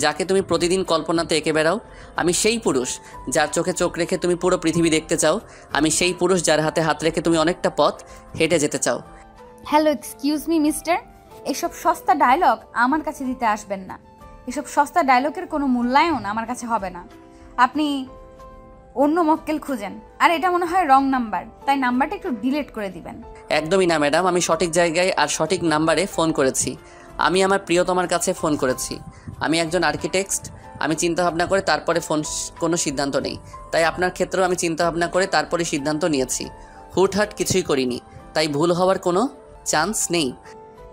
যাকে তুমি প্রতিদিন কল্পনাতে এঁকে বেড়াও। আমি সেই পুরুষ যার চোখে চোখ রেখে তুমি পুরো পৃথিবী দেখতে চাও। আমি সেই পুরুষ যার হাতে হাত রেখে তুমি অনেকটা পথ হেঁটে যেতে চাও। হ্যালো, এক্সকিউজ মি মিস্টার, এসব সস্তা ডায়লগ আমার কাছে দিতে আসবেন না। এসব সস্তা ডায়লগের কোনো মূল্যায়ন আমার কাছে হবে না। আপনি অন্য মক্কেল খুঁজেন। আর এটা মনে হয় রং নাম্বার, তাই নাম্বারটা একটু ডিলিট করে দিবেন। একদমই না ম্যাডাম, আমি সঠিক জায়গায় আর সঠিক নাম্বারে ফোন করেছি। আমি আমার প্রিয়তমার কাছে ফোন করেছি। আমি একজন আর্কিটেক্ট। আমি চিন্তাভাবনা করে তারপরে কোনো সিদ্ধান্ত নেই। তাই আপনার ক্ষেত্রেও আমি চিন্তাভাবনা করে তারপরে সিদ্ধান্ত নিয়েছি। হুটহাট কিছুই করিনি, তাই ভুল হওয়ার কোনো চান্স নেই।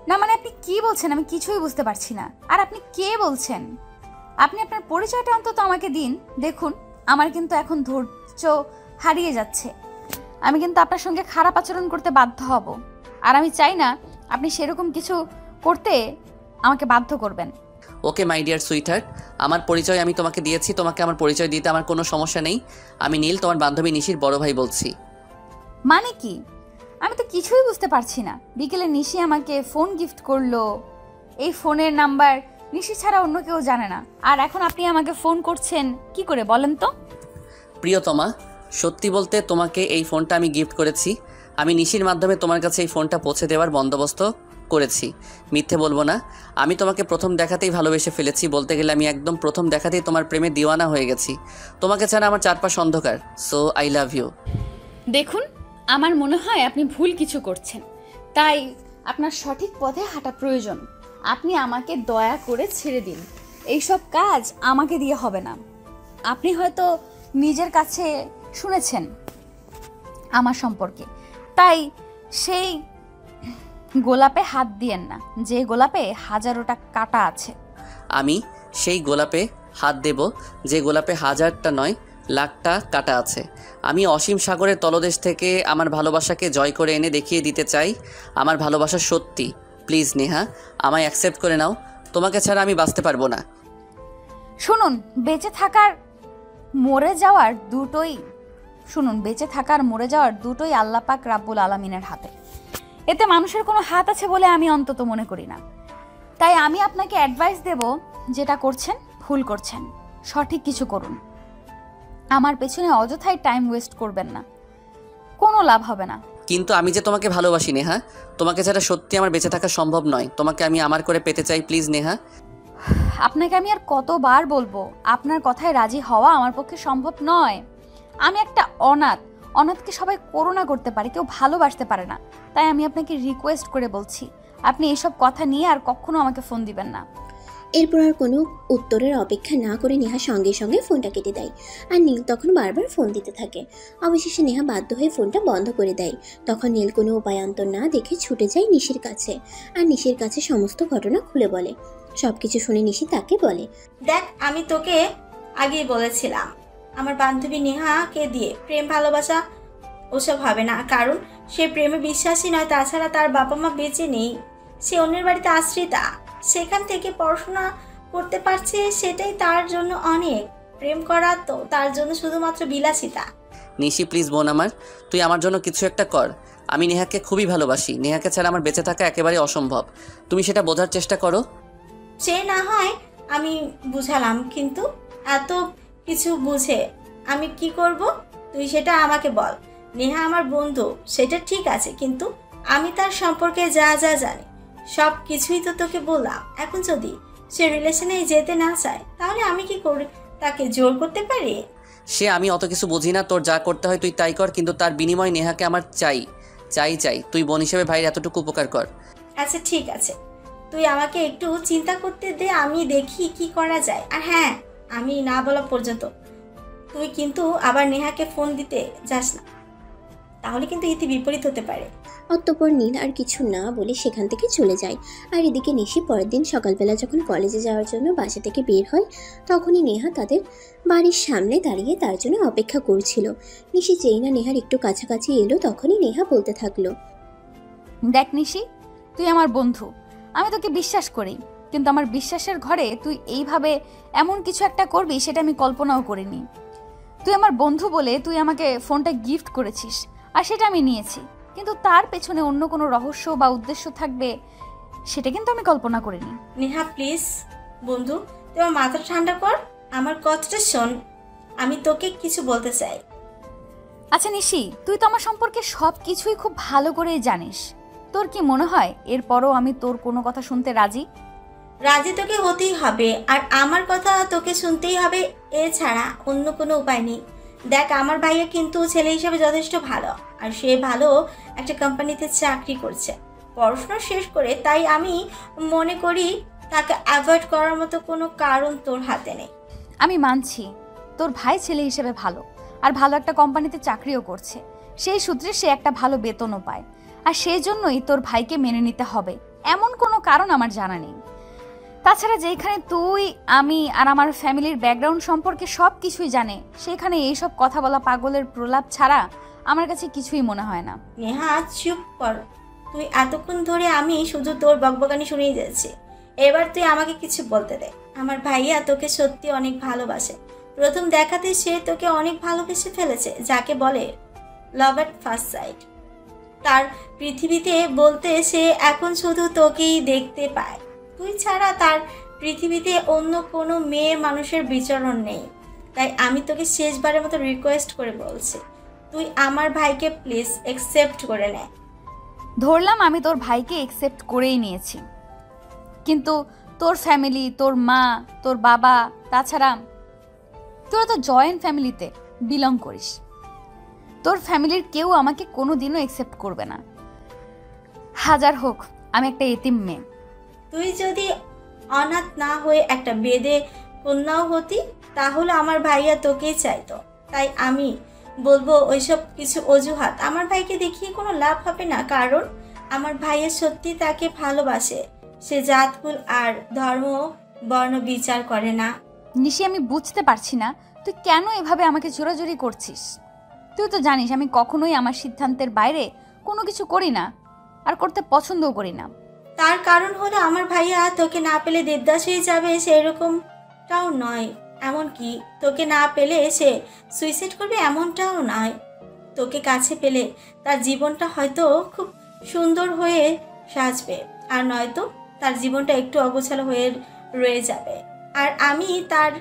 না মানে আপনি কি বলছেন? আমি কিছুই বুঝতে পারছি না। আর আপনি কে বলছেন? আপনি আপনার পরিচয়টা অন্তত আমাকে দিন। দেখুন, আমার কিন্তু এখন ধৈর্য হারিয়ে যাচ্ছে। আমি কিন্তু আপনার সঙ্গে খারাপ আচরণ করতে বাধ্য হব। আর আমি চাই না আপনি সেরকম কিছু করতে আমাকে বাধ্য করবেন। ওকে মাই ডিয়ার সুইটহার্ট, আমার পরিচয় আমি তোমাকে দিয়েছি। তোমাকে আমার পরিচয় দিতে আমার কোনো সমস্যা নেই। আমি নীল, তোমার বান্ধবী নিশির বড় ভাই বলছি। মানে কি? আমি তো কিছুই বুঝতে পারছি না। বিকেলে নিশি আমাকে ফোন গিফট করলো। এই ফোনের নাম্বার নিশি ছাড়া অন্য কেউ জানে না। আর এখন আপনি আমাকে ফোন করছেন কি করে বলেন তো? প্রিয়তমা, সত্যি বলতে তোমাকে এই ফোনটা আমি গিফট করেছি। আমি নিশির মাধ্যমে তোমার কাছে এই ফোনটা পৌঁছে দেওয়ার বন্দোবস্ত করেছি। মিথ্যে বলবো না, আমি তোমাকে প্রথম দেখাতেই ভালোবেসে ফেলেছি। বলতে গেলে আমি একদম প্রথম দেখাতেই তোমার প্রেমে দিওয়ানা হয়ে গেছি। তোমাকে ছাড়া আমার চারপাশ অন্ধকার। So I love you. দেখুন, আমার মনে হয় আপনি ভুল কিছু করছেন, তাই আপনার সঠিক পথে হাঁটা প্রয়োজন। আপনি আমাকে দয়া করে ছেড়ে দিন। এইসব কাজ আমাকে দিয়ে হবে না। আপনি হয়তো নিজের কাছে শুনেছেন আমার সম্পর্কে, তাই সেই গোলাপে হাত দিয়েন না যে গোলাপে হাজারোটা কাঁটা আছে। আমি সেই গোলাপে হাত দেব যে গোলাপে হাজারটা নয় লাখটা কাঁটা আছে। আমি অসীম সাগরের তলদেশ থেকে আমার ভালোবাসাকে জয় করে এনে দেখিয়ে দিতে চাই আমার ভালোবাসা সত্যি। প্লিজ নেহা, আমায় অ্যাকসেপ্ট করে নাও। তোমাকে ছাড়া আমি বাঁচতে পারবো না। শুনুন, বেঁচে থাকার মরে যাওয়ার দুটোই আল্লাহ পাক রাব্বুল আলামিনের হাতে। এতে মানুষের কোনো হাত আছে বলে আমি অন্তত মনে করি না। তাই আমি আপনাকে অ্যাডভাইস দেব, যেটা করছেন ভুল করছেন, সঠিক কিছু করুন। আমার পেছনে অযথাই টাইম ওয়েস্ট করবেন না, কোনো লাভ হবে না। কিন্তু আমি যে তোমাকে ভালোবাসি নেহা, তোমাকে ছাড়া সত্যি আমার বেঁচে থাকা সম্ভব নয়। তোমাকে আমি আমার করে পেতে চাই, প্লিজ নেহা। আপনাকে আমি আর কতবার বলবো, আপনার কথায় রাজি হওয়া আমার পক্ষে সম্ভব নয়। আমি একটা অনাথকে সবাই করুণা করতে পারে, কেউ ভালোবাসতে পারে না। তাই আমি আপনাকে রিকোয়েস্ট করে বলছি, আপনি এসব কথা নিয়ে আর কখনো আমাকে ফোন দিবেন না। এরপর আর কোনো উত্তরের অপেক্ষা না করে নেহা সঙ্গে সঙ্গে ফোনটা কেটে দেয়। আর নীল তখন বারবার ফোন দিতে থাকে। অবশেষে নেহা বাধ্য হয়ে ফোনটা বন্ধ করে দেয়। তখন নীল কোনো উপায়ান্তর না দেখে ছুটে যায় নিশির কাছে। আর নিশির কাছে সমস্ত ঘটনা খুলে বলে। সবকিছু শুনে নিশি তাকে বলে, দেখ, আমি তোকে আগেই বলেছিলাম আমার বান্ধবী নেহাকে দিয়ে প্রেম ভালোবাসা ওসব হবে না, কারণ সে প্রেমে বিশ্বাসী নয়। তাছাড়া তার বাবা মা বেঁচে নেই, সে অন্যের বাড়িতে আশ্রিতা, সেখান থেকে পড়াশোনা করতে পারছে, সেটাই তার জন্য অনেক। প্রেম করা তো তার জন্য শুধুমাত্র বিলাসিতা। নিশি প্লিজ বোন আমার, তুই আমার জন্য কিছু একটা কর। আমি নেহাকে খুবই ভালোবাসি, নেহাকে ছাড়া আমার বেঁচে থাকা একেবারে অসম্ভব। তুমি সেটা বোঝার চেষ্টা করো। সে না হয় আমি বুঝালাম, কিন্তু এত কিছু বুঝে আমি কি করব? তুই সেটা আমাকে বল। নেহা আমার বন্ধু, সেটা ঠিক আছে, কিন্তু আমি তার সম্পর্কে যা যা জানি সব কিছুই তো তোকে বললাম। এখন যদি সে রিলেশনে যেতে না চায়, তাহলে আমি কি করে তাকে জোর করতে পারি? সে আমি অত কিছু বুঝি না, তোর যা করতে হয় তুই তাই কর, কিন্তু তার বিনিময় নেহাকে আমার চাই চাই চাই। তুই বোন হিসেবে ভাইয়ের এতটুকু উপকার কর। আচ্ছা ঠিক আছে, তুই আমাকে একটু চিন্তা করতে দে, আমি দেখি কি করা যায়। আর হ্যাঁ, আমি না বলা পর্যন্ত তুই কিন্তু আবার নেহাকে ফোন দিতে যাস না, তাহলে কিন্তু ইতি বিপরীত হতে পারে। অতঃপর নীল আর কিছু না বলে সেখান থেকে চলে যায়। আর এদিকে নিশি পরের দিন সকালবেলা যখন কলেজে যাওয়ার জন্য বাসা থেকে বের হয়, তখনই নেহা তাদের বাড়ির সামনে দাঁড়িয়ে তার জন্য অপেক্ষা করছিল। নিশি যেই না নেহার একটু কাছাকাছি এলো, তখনই নেহা বলতে থাকলো, দেখ নিশি, তুই আমার বন্ধু, আমি তোকে বিশ্বাস করি, কিন্তু আমার বিশ্বাসের ঘরে তুই এইভাবে এমন কিছু একটা করবি সেটা আমি কল্পনাও করিনি। তুই আমার বন্ধু বলে তুই আমাকে ফোনটা গিফট করেছিস, আর সেটা আমি নিয়েছি, কিন্তু তার পেছনে অন্য কোনো রহস্য বা উদ্দেশ্য থাকবে সেটা কিন্তু আমি কল্পনা করিনি। নেহা প্লিজ বন্ধু, তুই আমার মাথা ঠান্ডা কর, আমার কথাটা শোন, আমি তোকে কিছু বলতে চাই। আচ্ছা নিশি, তুই তো আমার সম্পর্কে সব কিছুই খুব ভালো করেই জানিস। তোর কি মনে হয় এরপরও আমি তোর কোনো কথা শুনতে রাজি? রাজি তোকে হতেই হবে, আর আমার কথা তোকে শুনতেই হবে, এছাড়া অন্য কোনো উপায় নেই। দেখ, আমার ভাইয়া কিন্তু ছেলে হিসেবে যথেষ্ট ভালো, আর সে ভালো একটা কোম্পানিতে চাকরি করছে পড়াশোনা শেষ করে। তাই আমি মনে করি তাকে অ্যাভয়েড করার মতো কোনো কারণ তোর হাতে নেই। আমি মানছি তোর ভাই ছেলে হিসেবে ভালো, আর ভালো একটা কোম্পানিতে চাকরিও করছে, সেই সূত্রে সে একটা ভালো বেতনও পায়, আর সেই জন্যই তোর ভাইকে মেনে নিতে হবে, এমন কোনো কারণ আমার জানা নেই। তাছাড়া যেখানে তুই, আমি আর আমার ফ্যামিলির ব্যাকগ্রাউন্ড সম্পর্কে সব কিছুই জানে, সেখানে এইসব কথা বলা পাগলের প্রলাপ ছাড়া আমার কাছে কিছুই মনে হয় না। নেহা চুপ কর, তুই এতক্ষণ ধরে আমি শুধু তোর বকবকানি শুনেই যাচ্ছি, এবার তুই আমাকে কিছু বলতে দে। আমার ভাইয়া তোকে সত্যি অনেক ভালোবাসে, প্রথম দেখাতে সে তোকে অনেক ভালোবেসে ফেলেছে, যাকে বলে লাভ এট ফার্স্ট সাইট। তার পৃথিবীতে বলতে সে এখন শুধু তোকেই দেখতে পায়, তুই ছাড়া তার পৃথিবীতে অন্য কোনো মেয়ে মানুষের বিচরণ নেই। তাই আমি তোকে শেষবারের মতো রিকোয়েস্ট করে বলছি, তুই আমার ভাইকে প্লিজ অ্যাকসেপ্ট করে নে। ধরলাম আমি তোর ভাইকে একসেপ্ট করেই নিয়েছি, কিন্তু তোর ফ্যামিলি, তোর মা, তোর বাবা, তাছাড়া তোরা তো জয়েন্ট ফ্যামিলিতে বিলং করিস, তোর ফ্যামিলির কেউ আমাকে কোনো দিনও একসেপ্ট করবে না। হাজার হোক আমি একটা এতিম মেয়ে। তুই যদি অনাথ না হয়ে একটা বেদে কন্যাও হতি, তাহলে আমার ভাইয়া তোকেই চাইতো। তাই আমি বলবো ওইসব কিছু অজুহাত আমার ভাইকে দেখিয়ে কোনো লাভ হবে না, কারণ আমার ভাইয়া সত্যি তাকে ভালোবাসে, সে জাতকুল আর ধর্ম বর্ণ বিচার করে না। নিশি, আমি বুঝতে পারছি না তুই কেন এভাবে আমাকে জোরাজোরি করছিস। তুই তো জানিস আমি কখনোই আমার সিদ্ধান্তের বাইরে কোনো কিছু করি না, আর করতে পছন্দও করি না। তার কারণ হলো আমার ভাইয়া তোকে না পেলে দেবদাস হয়ে যাবে সেরকমটাও নয়, এমনকি তোকে না পেলে সে সুইসাইড করবে এমনটাও নয়। তোকে কাছে পেলে তার জীবনটা হয়তো খুব সুন্দর হয়ে সাজবে, আর নয়তো তার জীবনটা একটু অগোছালো হয়ে রয়ে যাবে। আর আমি তার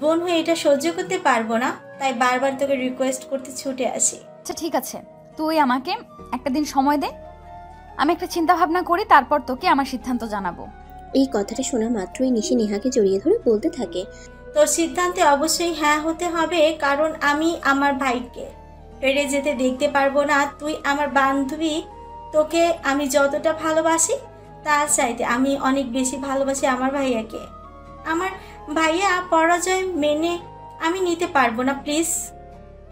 বোন হয়ে এটা সহ্য করতে পারবো না, তাই বারবার তোকে রিকোয়েস্ট করতে ছুটে আসি। আচ্ছা ঠিক আছে, তুই আমাকে একটা দিন সময় দে, আমি একটা চিন্তা ভাবনা করি, তারপর তোকে আমার সিদ্ধান্ত জানাবো। এই কথাটা শোনা মাত্রই নিশি নেহাকে জড়িয়ে ধরে বলতে থাকে, তোর সিদ্ধান্তে অবশ্যই হ্যাঁ হতে হবে, কারণ আমি আমার ভাইকে হেরে যেতে দেখতে পারবো না। তুই আমার বান্ধবী, তোকে আমি যতটা ভালোবাসি তার চাইতে আমি অনেক বেশি ভালোবাসি আমার ভাইয়াকে। আমার ভাইয়া পরাজয় মেনে আমি নিতে পারবো না, প্লিজ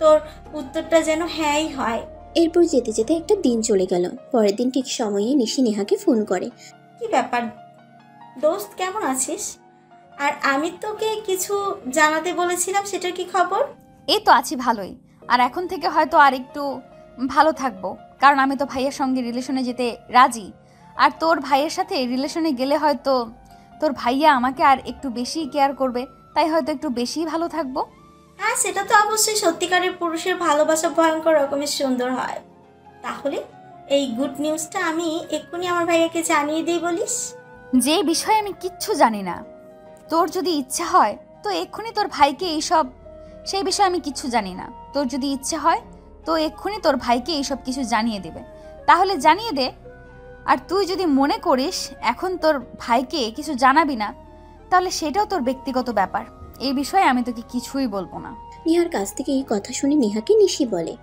তোর উত্তরটা যেন হ্যাঁই হয়। এরপর যেতে যেতে একটা দিন চলে গেল। পরের দিন ঠিক সময়ে নিশি নেহাকে ফোন করে, কি ব্যাপার দোস্ত, কেমন আছিস? আর আমি তোকে কিছু জানাতে বলেছিলাম, সেটার কি খবর? এই তো আছি ভালোই, আর এখন থেকে হয়তো আর একটু ভালো থাকবো, কারণ আমি তো ভাইয়ের সঙ্গে রিলেশনে যেতে রাজি। আর তোর ভাইয়ের সাথে রিলেশনে গেলে হয়তো তোর ভাইয়া আমাকে আর একটু বেশি কেয়ার করবে, তাই হয়তো একটু বেশি ভালো থাকবো। হ্যাঁ, সেটা তো অবশ্যই। সত্যিকারের পুরুষের ভালোবাসা ভয়ঙ্কর রকমের সুন্দর হয়। তাহলে এই গুড নিউজটা আমি এক্ষুনি আমার ভাইয়াকে জানিয়ে দিই বলিস? যে বিষয়ে আমি কিচ্ছু জানি না, তোর যদি ইচ্ছা হয় তো এক্ষুনি তোর ভাইকে এইসব, সেই বিষয়ে আমি কিচ্ছু জানি না, তোর যদি ইচ্ছে হয় তো এক্ষুনি তোর ভাইকে এইসব কিছু জানিয়ে দেবে, তাহলে জানিয়ে দে। আর তুই যদি মনে করিস এখন তোর ভাইকে কিছু জানাবি না, তাহলে সেটাও তোর ব্যক্তিগত ব্যাপার, এই বিষয়ে আমি তোকে কিছুই বলবো না। নেহার কাছ থেকে এই কথা শুনে নেহাকে নিশি বলে,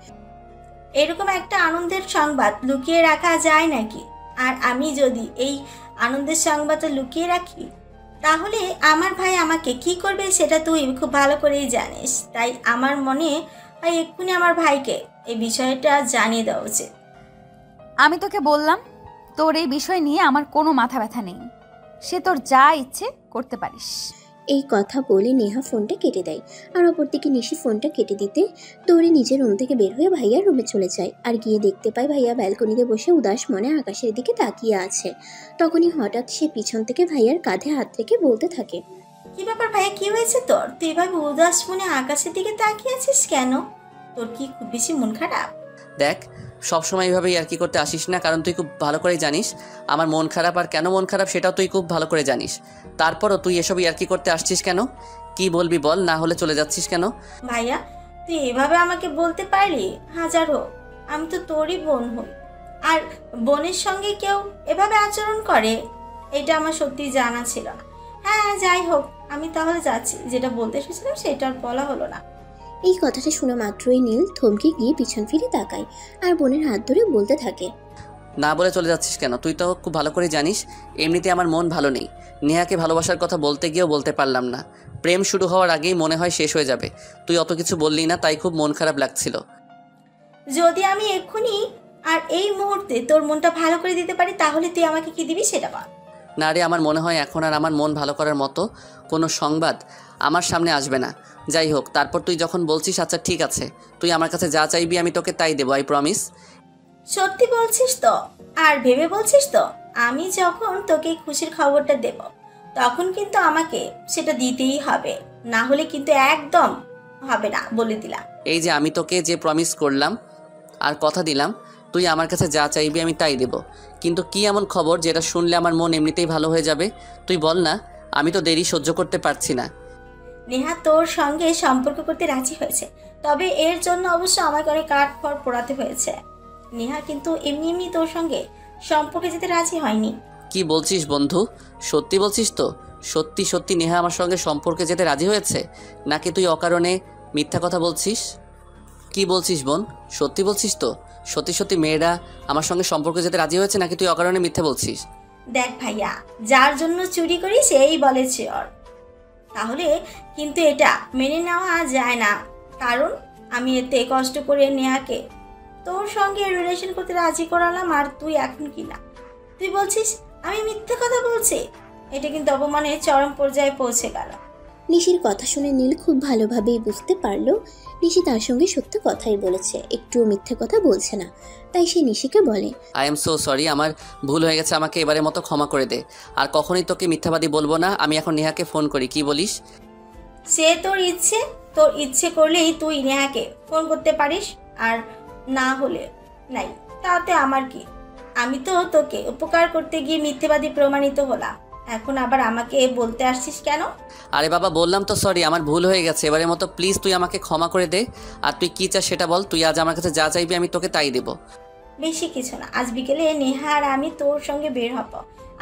এরকম একটা আনন্দের সংবাদ লুকিয়ে রাখা যায় নাকি? আর আমি যদি এই আনন্দের সংবাদটা লুকিয়ে রাখি তাহলে আমার ভাই আমাকে কি করবে সেটা তুই খুব ভালো করেই জানিস। তাই আমার মনে হয় এক্ষুনি আমার ভাইকে এই বিষয়টা জানিয়ে দেওয়া উচিত। আমি তোকে বললাম, তোর এই বিষয় নিয়ে আমার কোনো মাথা ব্যথা নেই, সে তোর যা ইচ্ছে করতে পারিস। এই কথা বলে নেহা ফোনটা কেটে দেয়। আর অপরদিকে নিশি ফোনটা কেটে দিতে দৌড়ে নিজের রুম থেকে বের হয়ে ভাইয়ার রুমে চলে যায়। আর গিয়ে দেখতে পায় ভাইয়া ব্যালকনিতে বসে উদাস মনে আকাশের দিকে তাকিয়ে আছে। তখনই হঠাৎ সে পিছন থেকে ভাইয়ার কাঁধে হাত রেখে বলতে থাকে, কি ব্যাপার ভাইয়া, কি হয়েছে তোর? তুই এভাবে উদাস মনে আকাশের দিকে তাকিয়ে আছিস কেন? তোর কি খুব বেশি মন খারাপ? দেখ, সবসময় এইভাবে ইয়ার্কি করতে আসিস না, কারণ তুই খুব ভালো করেই জানিস আমার মন খারাপ, আর কেন মন খারাপ সেটাও তুই খুব ভালো করে জানিস। তারপরও তুই এসব ইয়ার্কি করতে আসছিস কেন? কি বলবি বল, না হলে চলে যাচ্ছিস কেন? ভাইয়া, তুই এভাবে আমাকে বলতে পারলি? হাজার হোক আমি তো তোরই বোন হই, আর বোনের সঙ্গে কেউ এভাবে আচরণ করে এটা আমার সত্যি জানা ছিল না। হ্যাঁ, যাই হোক, আমি তাহলে যাচ্ছি, যেটা বলতে এসেছিলাম সেটা আর বলা হলো না। এই কথাটা শোনা মাত্রই নীল থমকে গিয়ে পিছন ফিরে তাকায় আর বোনের হাত ধরে বলতে থাকে, না বলে চলে যাচ্ছিস কেন? তুই তো খুব ভালো করে জানিস এমনিতে আমার মন ভালো নেই। নেহাকে ভালোবাসার কথা বলতে গিয়েও বলতে পারলাম না। প্রেম শুরু হওয়ার আগেই মনে হয় শেষ হয়ে যাবে। তুই অত কিছু বললি না, তাই খুব মন খারাপ লাগছিল। যদি আমি এক্ষুনি আর এই মুহূর্তে তোর মনটা ভালো করে দিতে পারি তাহলে তুই আমাকে কি দিবি সেটা বল। না রে, আমার মনে হয় এখন আর আমার মন ভালো করার মতো কোনো সংবাদ আমার সামনে আসবে না। যাই হোক, তারপর তুই যখন বলছিস আচ্ছা ঠিক আছে, তুই আমার কাছে যা চাইবি আমি তোকে তাই দেবো, আই প্রমিস। সত্যি বলছিস তো? আর ভেবে বলছিস তো? আমি যখন তোকে খুশির খবরটা দেব তখন কিন্তু আমাকে সেটা দিতেই হবে, না হলে কিন্তু একদম হবে না, বলে দিলাম। এই যে আমি তোকে যে প্রমিস করলাম আর কথা দিলাম, তুই আমার কাছে যা চাইবি আমি তাই দেব। কিন্তু কি এমন খবর যেটা শুনলে আমার মন এমনিতেই ভালো হয়ে যাবে? তুই বল না, আমি তো দেরি সহ্য করতে পারছি না। নেহা তোর সঙ্গে সম্পর্ক করতে রাজি হয়েছে, তবে এর জন্য অবশ্য আমাকে অনেক কাঠ খড় পোড়াতে হয়েছে। নেহা কিন্তু এমনি এমনি তোর সঙ্গে সম্পর্কে যেতে রাজি হয়নি। কি বলছিস বন্ধু? সত্যি বলছিস তো? সত্যি সত্যি নেহা আমার সঙ্গে সম্পর্কে যেতে রাজি হয়েছে, নাকি তুই অকারণে মিথ্যা কথা বলছিস? কি বলছিস বোন, সত্যি বলছিস তো? সত্যি সত্যি মেয়েরা আমার সঙ্গে সম্পর্কে যেতে রাজি হয়েছে, নাকি তুই অকারণে মিথ্যা বলছিস? দেখ ভাইয়া, যার জন্য চুরি করি সেই বলে চোর। তাহলে কিন্তু এটা মেনে নেওয়া যায় না, কারণ আমি এতে কষ্ট করে নেহাকে তোর সঙ্গে রিলেশন করতে রাজি করালাম, আর তুই এখন কি না তুই বলছিস আমি মিথ্যে কথা বলছি। এটা কিন্তু অপমানের চরম পর্যায়ে পৌঁছে গেল। নিশির কথা শুনে নীল খুব ভালোভাবেই বুঝতে পারলো নিশি তার সঙ্গে সত্য কথাই বলেছে, একটুও মিথ্যে কথা বলছে না। তাই সে নিশিকে বলে, আই এম সো সরি, আমার ভুল হয়ে গেছে, আমাকে এবারের মতো ক্ষমা করে দে। আর কখনোই তোকে মিথ্যাবাদী বলবো না। আমি এখন নেহাকে ফোন করি, কি বলিস? সে তোর ইচ্ছে করলেই তুই নেহাকে ফোন করতে পারিস, আর না হলে নাই, তাতে আমার কি? আমি তো তোকে উপকার করতে গিয়ে মিথ্যেবাদী প্রমাণিত হলাম, এখন আবার আমাকে বলতে আসছিস কেন? আরে বাবা, বললাম তো সরি, আমার ভুল হয়ে গেছে, এবারের মতো প্লিজ তুই আমাকে ক্ষমা করে দে। আর তুই কী চাস সেটা বল। তুই আজ আমার কাছে যা চাইবি আমি তোকে তাই দেবো। বেশি কিছু না, আজ বিকেলে নেহা আর আমি তোর সঙ্গে বের হব,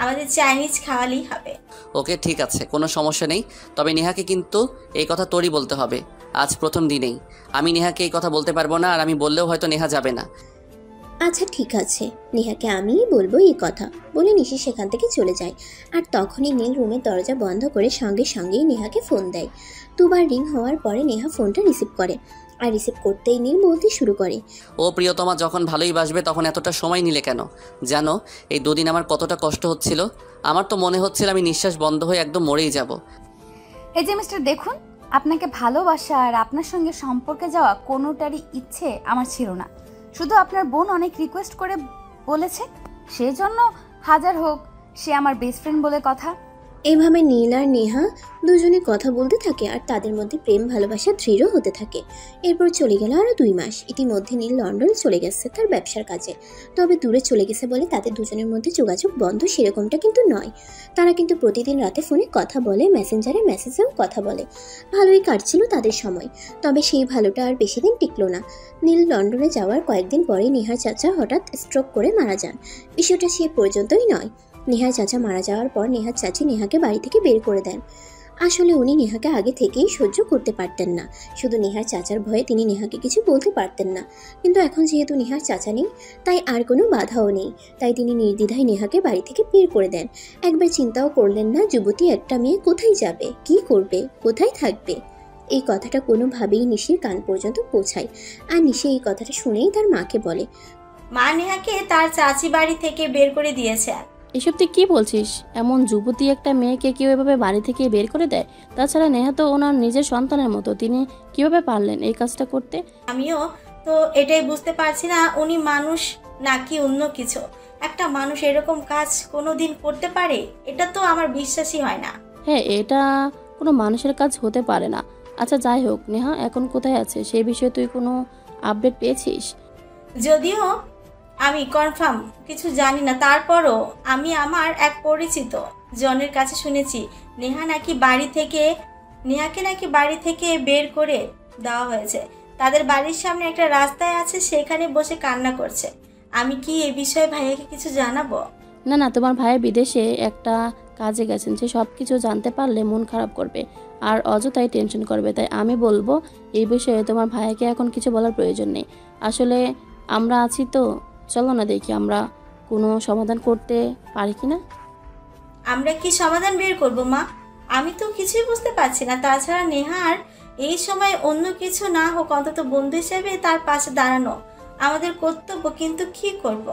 আমাদের চাইনিজ খাওয়ালেই হবে। ওকে ঠিক আছে, কোনো সমস্যা নেই। তবে নেহাকে কিন্তু এই কথা তোরই বলতে হবে, আজ প্রথম দিনেই। আমি নেহাকে এই কথা বলতে পারবো না, আর আমি বললেও হয়তো নেহা যাবে না। আচ্ছা ঠিক আছে, নেহাকে আমিই বলবো এই কথা বলে নিশি সেখান থেকে চলে যায়। আর তখনই নীল রুমের দরজা বন্ধ করে সঙ্গে সঙ্গেই নেহাকে ফোন দেয়। দুবার রিং হওয়ার পরে নেহা ফোনটা রিসিভ করে, আর রিসিভ করতেই নীল বলতে শুরু করে, ও প্রিয়তমা, যখন ভালোই বাসবে তখন এতটা সময় নিলে কেন? জানো এই দুদিন আমার কতটা কষ্ট হচ্ছিল। আমার তো মনে হচ্ছিল আমি নিঃশ্বাস বন্ধ হয়ে একদম মরেই যাব। এই যে মিস্টার দেখুন, আপনাকে ভালোবাসা আর আপনার সঙ্গে সম্পর্কে যাওয়া কোনোটারই ইচ্ছে আমার ছিল না। শুধু আপনার বোন অনেক রিকোয়েস্ট করে বলেছে, সেজন্য হাজার হোক সে আমার বেস্ট ফ্রেন্ড বলে কথা। এভাবে নীল আর নেহা দুজনে কথা বলতে থাকে আর তাদের মধ্যে প্রেম ভালোবাসা দৃঢ় হতে থাকে। এরপর চলে গেল আরও 2 মাস। ইতিমধ্যে নীল লন্ডন চলে গেছে তার ব্যবসার কাজে। তবে দূরে চলে গেছে বলে তাদের দুজনের মধ্যে যোগাযোগ বন্ধ সেরকমটা কিন্তু নয়। তারা কিন্তু প্রতিদিন রাতে ফোনে কথা বলে, মেসেঞ্জারে মেসেজেও কথা বলে। ভালোই কাটছিল তাদের সময়। তবে সেই ভালোটা আর বেশি দিন টিকলো না। নীল লন্ডনে যাওয়ার কয়েকদিন পরে নেহার চাচা হঠাৎ স্ট্রোক করে মারা যান। বিষয়টা সে পর্যন্তই নয়। নেহার চাচা মারা যাওয়ার পর নেহার চাচি নেহাকে বাড়ি থেকে বের করে দেন। আসলে উনি নেহাকে আগে থেকেই সহ্য করতে পারতেন না। শুধু নেহার চাচার ভয়ে তিনি নেহাকে কিছু বলতে পারতেন না। কিন্তু এখন যেহেতু নেহার চাচা নেই, তাই আর কোনো বাধাও নেই। তাই তিনি নির্দ্বিধায় নেহাকে বাড়ি থেকে বের করে দেন। একবার চিন্তাও করলেন না যুবতী একটা মেয়ে কোথায় যাবে, কি করবে, কোথায় থাকবে। এই কথাটা কোনোভাবেই নিশির কান পর্যন্ত পৌঁছায়। আর নিশি এই কথাটা শুনেই তার মাকে বলে, মা নেহাকে তার চাচি বাড়ি থেকে বের করে দিয়েছে। এসব তুই কী বলছিস? এমন যুবতী একটা মেয়েকে কেউ এভাবে বাড়ি থেকে বের করে দেয়? তাছাড়া নেহা তো ওনার নিজের সন্তানের মতো, তিনি কিভাবে পারলেন এই কাজটা করতে? আমিও তো এটাই বুঝতে পারছি না, উনি মানুষ নাকি অন্য কিছু। একটা মানুষ এরকম কাজ কোনোদিন করতে পারে? এটা তো আমার বিশ্বাসই হয় না। হ্যাঁ, এটা কোনো মানুষের কাজ হতে পারে না। আচ্ছা যাই হোক, নেহা এখন কোথায় আছে সেই বিষয়ে তুই কোনো আপডেট পেয়েছিস? যদিও আমি কনফার্ম কিছু জানি না, তারপরও আমি আমার এক পরিচিত জনের কাছে শুনেছি নেহাকে নাকি বাড়ি থেকে বের করে দেওয়া হয়েছে। তাদের বাড়ির সামনে একটা রাস্তায় আছে, সেখানে বসে কান্না করছে। আমি কি এ বিষয়ে ভাইয়াকে কিছু জানাবো? না না, তোমার ভাই বিদেশে একটা কাজে গেছেন, সে সব কিছু জানতে পারলে মন খারাপ করবে আর অযথাই টেনশন করবে। তাই আমি বলবো এই বিষয়ে তোমার ভাইয়াকে এখন কিছু বলার প্রয়োজন নেই। আসলে আমরা আছি তো, চলো না দেখি আমরা কোনো সমাধান করতে পারি কি না। আমরা কি সমাধান বের করব মা? আমি তো কিছুই বুঝতে পারছি না। তাছাড়া নেহার এই সময় অন্য কিছু না হোক, অন্তত বন্ধু হিসেবে তার পাশে দাঁড়ানো আমাদের কর্তব্য। কিন্তু কি করব?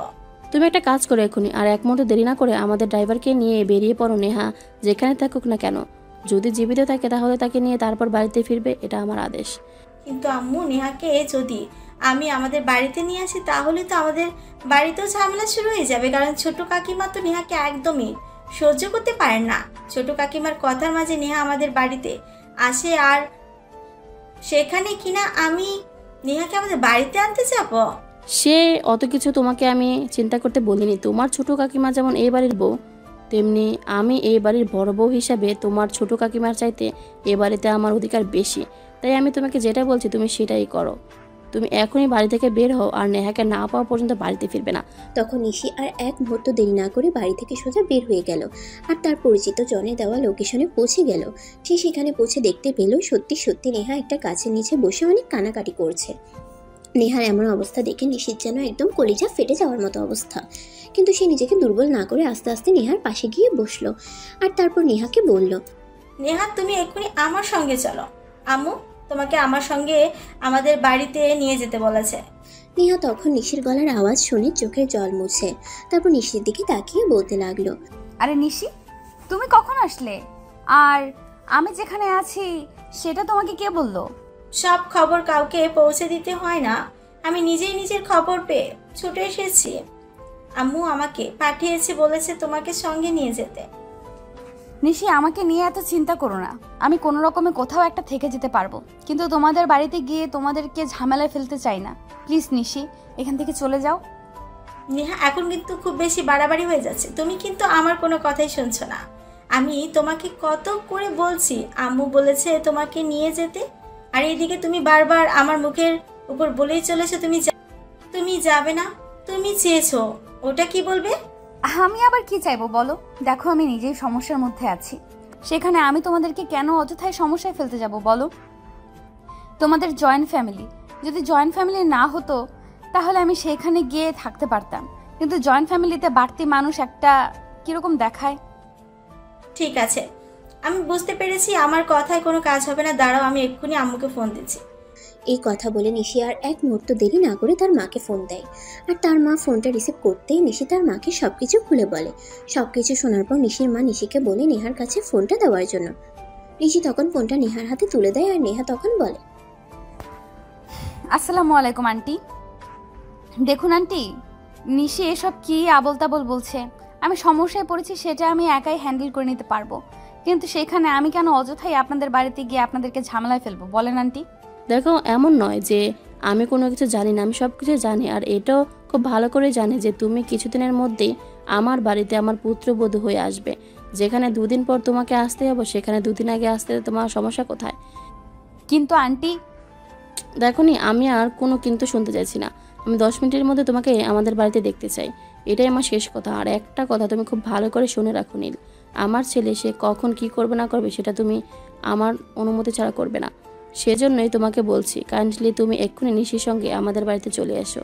তুমি একটা কাজ করো এখনই, আর এক মুহূর্ত দেরি না করে আমাদের ড্রাইভারকে নিয়ে বেরিয়ে পড়ো। নেহা যেখানে থাকুক না কেন, যদি জীবিত থাকে তাহলে তাকে নিয়ে তারপর বাড়িতে ফিরবে, এটা আমার আদেশ। কিন্তু আম্মু, নেহাকে যদি আমি আমাদের বাড়িতে নিয়ে আসি তাহলে তো আমাদের বাড়িতেও ঝামেলা শুরু হয়ে যাবে। কারণ ছোট কাকিমা তো নেহাকে একদমই সহ্য করতে পারেন না। ছোট কাকিমার কথার মাঝে নেহা আমাদের বাড়িতে আসে, আর সেখানে কিনা আমি নেহাকে আমাদের বাড়িতে আনতে যাব। সে অত কিছু তোমাকে আমি চিন্তা করতে বলিনি। তোমার ছোট কাকিমা যেমন এই বাড়ির বউ, তেমনি আমি এই বাড়ির বড় বউ হিসাবে তোমার ছোট কাকিমার চাইতে এ বাড়িতে আমার অধিকার বেশি। তাই আমি তোমাকে যেটা বলছি তুমি সেটাই করো। তুমি এখনই বাড়ি থেকে বের হও, আর নেহাকে না পাওয়া পর্যন্ত বাড়িতে ফিরবে না। তখন নিশি আর এক মুহূর্ত দেরি না করে বাড়ি থেকে সোজা বের হয়ে গেল আর তার পরিচিত জনে দেওয়া লোকেশনে পৌঁছে গেল। সে সেখানে পৌঁছে দেখতে পেল সত্যি সত্যি নেহা একটা গাছের নিচে বসে অনেক কানাকাটি করছে। নেহার এমন অবস্থা দেখে নিশির যেন একদম কলিজা ফেটে যাওয়ার মতো অবস্থা। কিন্তু সে নিজেকে দুর্বল না করে আস্তে আস্তে নেহার পাশে গিয়ে বসলো আর তারপর নেহাকে বলল, নেহা, তুমি এক্ষুনি আমার সঙ্গে চলো। আম্মু তোমাকে আমার সঙ্গে আমাদের বাড়িতে নিয়ে যেতে বলেছে। নেহা তখন নিশির গলার আওয়াজ শুনে চোখের জল মুছে তারপর নিশির দিকে তাকিয়ে বলতে লাগলো, আরে নিশি, তুমি কখন আসলে? আর আমি যেখানে আছি সেটা তোমাকে কে বললো? সব খবর কাউকে পৌঁছে দিতে হয় না, আমি নিজেই নিজের খবর পেয়ে ছুটে এসেছি। আম্মু আমাকে পাঠিয়েছে, বলেছে তোমাকে সঙ্গে নিয়ে যেতে। নিশি, আমাকে নিয়ে এত চিন্তা করো না। আমি কোনো রকমে কোথাও একটা থেকে যেতে পারবো, কিন্তু তোমাদের বাড়িতে গিয়ে তোমাদেরকে ঝামেলায় ফেলতে চাই না। প্লিজ নিশি, এখান থেকে চলে যাও। নেহা, এখন কিন্তু খুব বেশি বাড়াবাড়ি হয়ে যাচ্ছে। তুমি কিন্তু আমার কোনো কথাই শুনছো না। আমি তোমাকে কত করে বলছি, আম্মু বলেছে তোমাকে নিয়ে যেতে, আর এইদিকে তুমি বারবার আমার মুখের উপর বলেই চলেছো তুমি যাবে না। তুমি চেয়েছো, ওটা কি বলবে? আমি আবার কি চাইবো বলো? দেখো, আমি নিজেই সমস্যার মধ্যে আছি, সেখানে আমি তোমাদেরকে কেন অযথায় সমস্যায় ফেলতে যাব বলো? তোমাদের জয়েন্ট ফ্যামিলি, যদি জয়েন্ট ফ্যামিলি না হতো তাহলে আমি সেখানে গিয়ে থাকতে পারতাম, কিন্তু জয়েন্ট ফ্যামিলিতে বাড়তি মানুষ একটা কিরকম দেখায়। ঠিক আছে, আমি বুঝতে পেরেছি, আমার কথায় কোনো কাজ হবে না। দাঁড়াও, আমি এক্ষুনি আম্মুকে ফোন দিচ্ছি। এই কথা বলে নিশি আর এক মুহূর্ত দেরি না করে তার মাকে ফোন দেয় আর তার মা ফোনটা রিসিভ করতেই নিশি তার মাকে সবকিছু খুলে বলে। সবকিছু শোনার পর নিশির মা নিশিকে বলে নেহার কাছে ফোনটা দেওয়ার জন্য। নিশি তখন ফোনটা নেহার হাতে তুলে দেয় আর নেহা তখন বলে, আসসালামু আলাইকুম আন্টি। দেখুন আন্টি, নিশি এসব কি আবল তাবল বলছে। আমি সমস্যায় পড়েছি সেটা আমি একাই হ্যান্ডেল করে নিতে পারবো, কিন্তু সেখানে আমি কেন অযথাই আপনাদের বাড়িতে গিয়ে আপনাদেরকে ঝামেলায় ফেলবো বলেন আন্টি? দেখো, এমন নয় যে আমি কোনো কিছু জানি না, আমি সব কিছু জানি। আর এটাও খুব ভালো করে জানি যে তুমি কিছুদিনের মধ্যেই আমার বাড়িতে আমার পুত্রবধূ হয়ে আসবে। যেখানে 2 দিন পর তোমাকে আসতে যাবো সেখানে 2 দিন আগে আসতে তোমার সমস্যা কোথায়? কিন্তু আন্টি, দেখোনি, আমি আর কোনো কিন্তু শুনতে চাইছি না। আমি 10 মিনিটের মধ্যে তোমাকে আমাদের বাড়িতে দেখতে চাই, এটাই আমার শেষ কথা। আর একটা কথা তুমি খুব ভালো করে শুনে রাখো নীল, আমার ছেলে সে কখন কি করবে না করবে সেটা তুমি আমার অনুমতি ছাড়া করবে না। সেজন্যই তোমাকে বলছি, কাইন্ডলি তুমি এক্ষুনি নিশির সঙ্গে আমাদের বাড়িতে চলে এসো।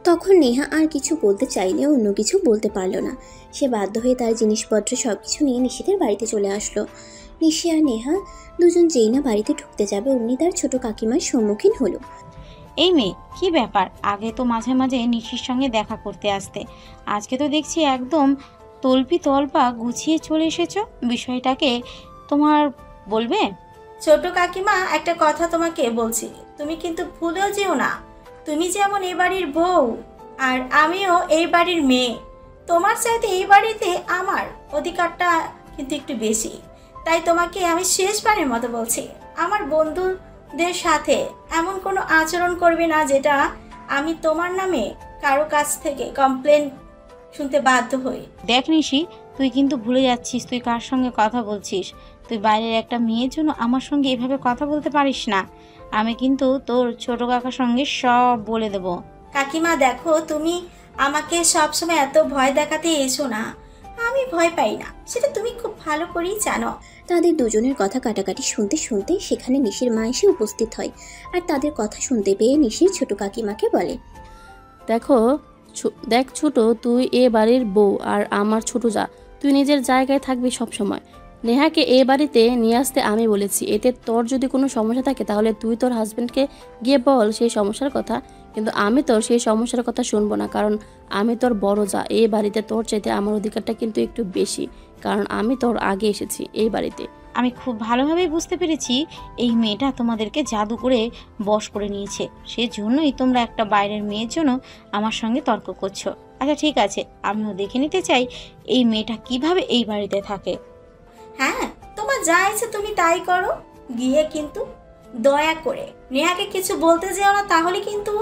তখন নেহা আর কিছু বলতে চাইলেও অন্য কিছু বলতে পারল না। সে বাধ্য হয়ে তার জিনিসপত্র সবকিছু নিয়ে নিশিদের বাড়িতে চলে আসলো। নিশি আর নেহা দুজন যেই না বাড়িতে ঢুকতে যাবে অমনি তার ছোট কাকিমার সম্মুখীন হলো। এই মেয়ে, কি ব্যাপার? আগে তো মাঝে মাঝে নিশির সঙ্গে দেখা করতে আসতে, আজকে তো দেখছি একদম তলপি তলপা গুছিয়ে চলে এসেছো। বিষয়টাকে তোমার বলবে? ছোট কাকিমা, একটা কথা তোমাকে বলছি, তুমি কিন্তু ভুলেও যেও না। তুমি যেমন এই বাড়ির বউ আর আমিও এই বাড়ির মেয়ে। তোমার চাইতে এই বাড়িতে আমার অধিকারটা কিন্তু একটু বেশি। তাই তোমাকে আমি শেষবারের মতো বলছি, আমার বন্ধুদের সাথে এমন কোনো আচরণ করবে না যেটা আমি তোমার নামে কারো কাছ থেকে কমপ্লেন শুনতে বাধ্য হই। দেখ নিশি, তুই কিন্তু ভুলে যাচ্ছিস তুই কার সঙ্গে কথা বলছিস। তুই বাইরের একটা মেয়ের জন্য আমার সঙ্গে এভাবে কথা বলতে পারিস না। আমি কিন্তু তোর ছোট কাকার সঙ্গে সব বলে দেব। কাকিমা দেখো, তুমি আমাকে সবসময় এত ভয় দেখাতে এসো না। আমি ভয় পাই না, সেটা তুমি খুব ভালো করেই জানো। তাদের দুজনের কথা কাটাকাটি শুনতে শুনতে সেখানে নিশির মা এসে উপস্থিত হয় আর তাদের কথা শুনতে পেয়ে নিশির ছোট কাকিমাকে বলে, দেখ ছোট, তুই এ বাড়ির বউ আর আমার ছোট যা, তুই নিজের জায়গায় থাকবি সব সময়। নেহাকে এ বাড়িতে নিয়ে আসতে আমি বলেছি, এতে তোর যদি কোনো সমস্যা থাকে তাহলে তুই তোর হাজবেন্ডকে গিয়ে বল সেই সমস্যার কথা, কিন্তু আমি তোর সেই সমস্যার কথা শুনবো না। কারণ আমি তোর বড় যা, এই বাড়িতে তোর চাইতে আমার অধিকারটা কিন্তু একটু বেশি, কারণ আমি তোর আগে এসেছি এই বাড়িতে। আমি খুব ভালোভাবে বুঝতে পেরেছি এই মেয়েটা তোমাদেরকে জাদু করে বশ করে নিয়েছে। সেজন্যই তোমরা একটা বাইরের মেয়ের জন্য আমার সঙ্গে তর্ক করছো। আচ্ছা ঠিক আছে, আমিও দেখে নিতে চাই এই মেয়েটা কিভাবে এই বাড়িতে থাকে। হ্যাঁ, তোমার যা ইচ্ছে তুমি তাই করো। গিয়ে কিন্তু দয়া করে নেহাকে কিছু বলতে যেও না, তাহলে কিন্তু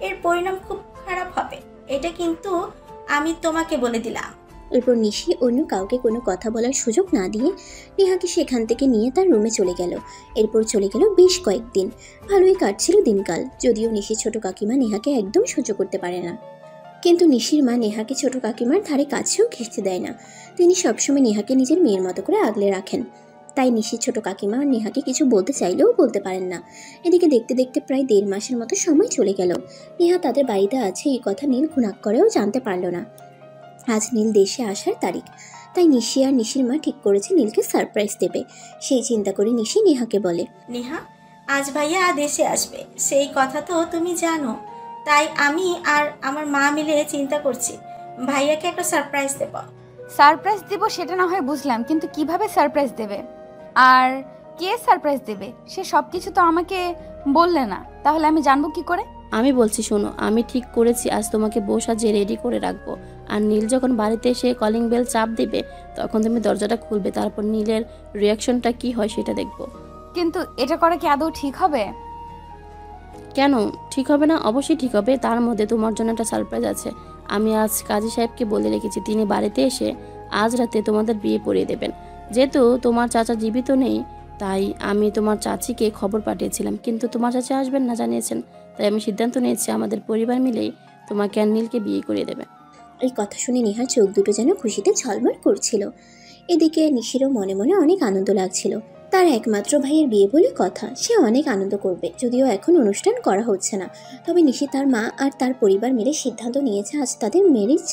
এর পরিণাম খুব খারাপ হবে। এটা কিন্তু আমি তোমাকে বলে দিলাম। এরপর নিশি অন্য কাউকে কোনো কথা বলার সুযোগ না দিয়ে নেহাকে সেখান থেকে নিয়ে তার রুমে চলে গেল। এরপর চলে গেল বেশ কয়েকদিন। ভালোই কাটছিল দিনকাল, যদিও নিশির ছোট কাকিমা নেহাকে একদম সহ্য করতে পারে না। কিন্তু নিশির মা নেহাকে ছোট কাকিমার ধারে কাছেও ঘেঁষতে দেয় না। তিনি সবসময় নেহাকে নিজের মেয়ের মতো করে আগলে রাখেন। তাই নিশির ছোট কাকিমা নেহাকে কিছু বলতে চাইলেও বলতে পারেন না। এদিকে দেখতে দেখতে প্রায় 1.5 মাসের মতো সময় চলে গেল। নেহা তাদের বাড়িতে আছে এই কথা নীল ঘুণাক করেও জানতে পারল না। আজ নীল দেশে আসার তারিখ, তাই নিশি আর নিশির মা ঠিক করেছে নীলকে সারপ্রাইজ দেবে। সেই চিন্তা করে নিশি নেহাকে বলে, নেহা, আজ ভাইয়া দেশে আসবে, সেই কথা তো তুমি জানো। তাই আমি আর আমার মা মিলে চিন্তা করছি ভাইয়াকে একটা সারপ্রাইজ দেব। সারপ্রাইজ দিব সেটা না হয় বুঝলাম, কিন্তু কিভাবে সারপ্রাইজ দেবে আর কে সারপ্রাইজ দেবে সে সব কিছু তো আমাকে বললে না, তাহলে আমি জানবো কি করে? আমি বলছি শোনো, আমি ঠিক করেছি আজ তোমাকে বউ সাজিয়ে রেডি করে রাখবো। আর নীল যখন বাড়িতে এসে কলিং বেল চাপ দিবে তখন তুমি দরজাটা খুলবে, তারপর নীলের রিয়াকশনটা কি হয় সেটা দেখবো। কিন্তু এটা করা কি আদৌ ঠিক হবে? কেন ঠিক হবে না? অবশ্যই ঠিক হবে। তার মধ্যে তোমার জন্য একটা সারপ্রাইজ আছে। আমি আজ কাজী সাহেবকে বলে রেখেছি, তিনি বাড়িতে এসে আজ রাতে তোমাদের বিয়ে পড়িয়ে দেবেন। যেহেতু তোমার চাচা জীবিত নেই তাই আমি তোমার চাচিকে খবর পাঠিয়েছিলাম, কিন্তু তোমার চাচা আসবেন না জানিয়েছেন। তাই আমি সিদ্ধান্ত নিয়েছি আমাদের পরিবার মিলেই তোমাকে আর নীলকে বিয়ে করিয়ে দেবে। এই কথা শুনে নেহার চোখ দুটো যেন খুশিতে ঝলমল করছিল। এদিকে নিশিরও মনে মনে অনেক আনন্দ লাগছিল। তার একমাত্র ভাইয়ের বিয়ে বলে কথা, সে অনেক আনন্দ করবে। যদিও এখন অনুষ্ঠান করা হচ্ছে না, তবে নিশি তার মা আর তার পরিবার মিলে সিদ্ধান্ত নিয়েছে আজ তাদের ম্যারেজ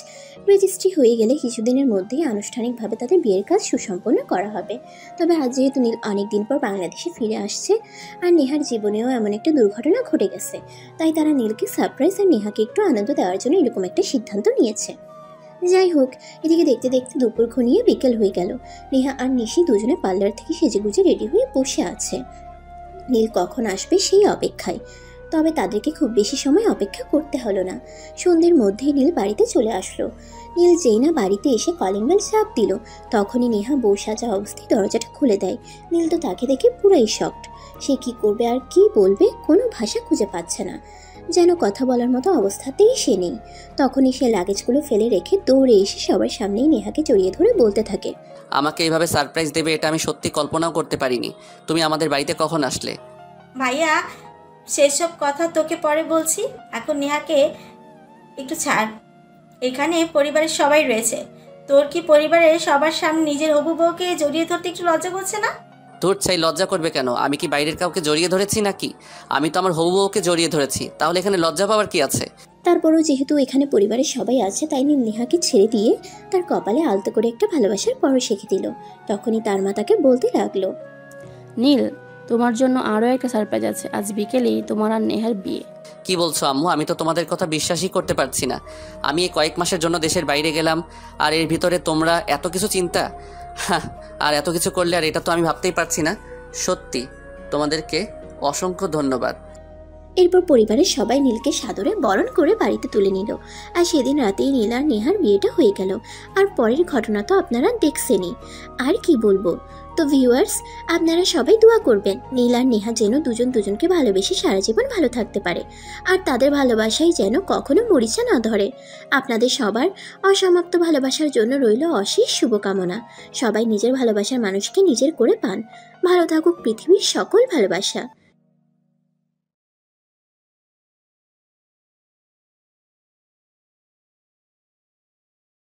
রেজিস্ট্রি হয়ে গেলে কিছুদিনের মধ্যেই আনুষ্ঠানিকভাবে তাদের বিয়ের কাজ সুসম্পন্ন করা হবে। তবে আজ যেহেতু নীল অনেকদিন পর বাংলাদেশে ফিরে আসছে আর নেহার জীবনেও এমন একটা দুর্ঘটনা ঘটে গেছে, তাই তারা নীলকে সারপ্রাইজ আর নেহাকে একটু আনন্দ দেওয়ার জন্য এরকম একটা সিদ্ধান্ত নিয়েছে। যাই হোক, এদিকে দেখতে দেখতে দুপুর ঘনিয়ে বিকেল হয়ে গেল। নেহা আর নিশি দুজনে পার্লার থেকে সেজেগুজে রেডি হয়ে বসে আছে নীল কখন আসবে সেই অপেক্ষায়। তবে তাদেরকে খুব বেশি সময় অপেক্ষা করতে হলো না। সন্ধ্যের মধ্যেই নীল বাড়িতে চলে আসলো। নীল যেই না বাড়িতে এসে কলিং বেল চাপ দিল, তখনই নেহা বউ সাজা অবস্থায় দরজাটা খুলে দেয়। নীল তো তাকে দেখে পুরাই শকড। সে কি করবে আর কি বলবে কোনো ভাষা খুঁজে পাচ্ছে না, যেন কথা বলার মতো অবস্থাতেই সে নেই। তখনই সে লাগেজগুলো ফেলে রেখে দৌড়ে এসে সবার সামনেই নেহাকে জড়িয়ে ধরে বলতে থাকে, আমাকে এইভাবে সারপ্রাইজ দেবে এটা আমি সত্যি কল্পনাও করতে পারিনি। তুমি আমাদের বাড়িতে কখন আসলে? ভাইয়া সেসব কথা তোকে পরে বলছি, এখন নেহাকে একটু ছাড়। এখানে পরিবারের সবাই রয়েছে, তোর কি পরিবারের সবার সামনে নিজের হবু বউকে জড়িয়ে ধরতে একটু লজ্জা করছে না? তোর চাই লজ্জা করবে কেন? আমি কি বাইরের কাউকে জড়িয়ে ধরেছি নাকি? আমি তো আমার হবু বউকে জড়িয়ে ধরেছি, তাহলে এখানে লজ্জা পাওয়ার কি আছে? তারপরও যেহেতু এখানে পরিবারের সবাই আছে, তাই নীল নেহাকে ছেড়ে দিয়ে তার কপালে আলতো করে একটা ভালোবাসার পরশ রেখে দিল। তখনই তার মা তাকে বলতে লাগলো, নীল, তোমার জন্য আরও একটা সারপ্রাইজ আছে। আজ বিকেলেই তোমার আর নেহার বিয়ে। কি বলছো আম্মু? আমি তো তোমাদের কথা বিশ্বাসই করতে পারছি না। আমি এই কয়েক মাসের জন্য দেশের বাইরে গেলাম, আর এর ভিতরে তোমরা এত কিছু চিন্তা, হ্যাঁ, আর এত কিছু করলে, আর এটা তো আমি ভাবতেই পারছি না। সত্যি তোমাদেরকে অসংখ্য ধন্যবাদ। এরপর পরিবারের সবাই নীলকে সাদরে বরণ করে বাড়িতে তুলে নিল। আর সেদিন রাতেই নীল আর নেহার বিয়েটা হয়ে গেল। আর পরের ঘটনা তো আপনারা দেখছেনই, আর কি বলবো। তো ভিউয়ার্স, আপনারা সবাই দোয়া করবেন নীল আর নেহা যেন দুজন দুজনকে ভালোবেসে সারা জীবন ভালো থাকতে পারে, আর তাদের ভালোবাসাই যেন কখনো মরিচা না ধরে। আপনাদের সবার অসমাপ্ত ভালোবাসার জন্য রইল অশেষ শুভকামনা। সবাই নিজের ভালোবাসার মানুষকে নিজের করে পান। ভালো থাকুক পৃথিবীর সকল ভালোবাসা।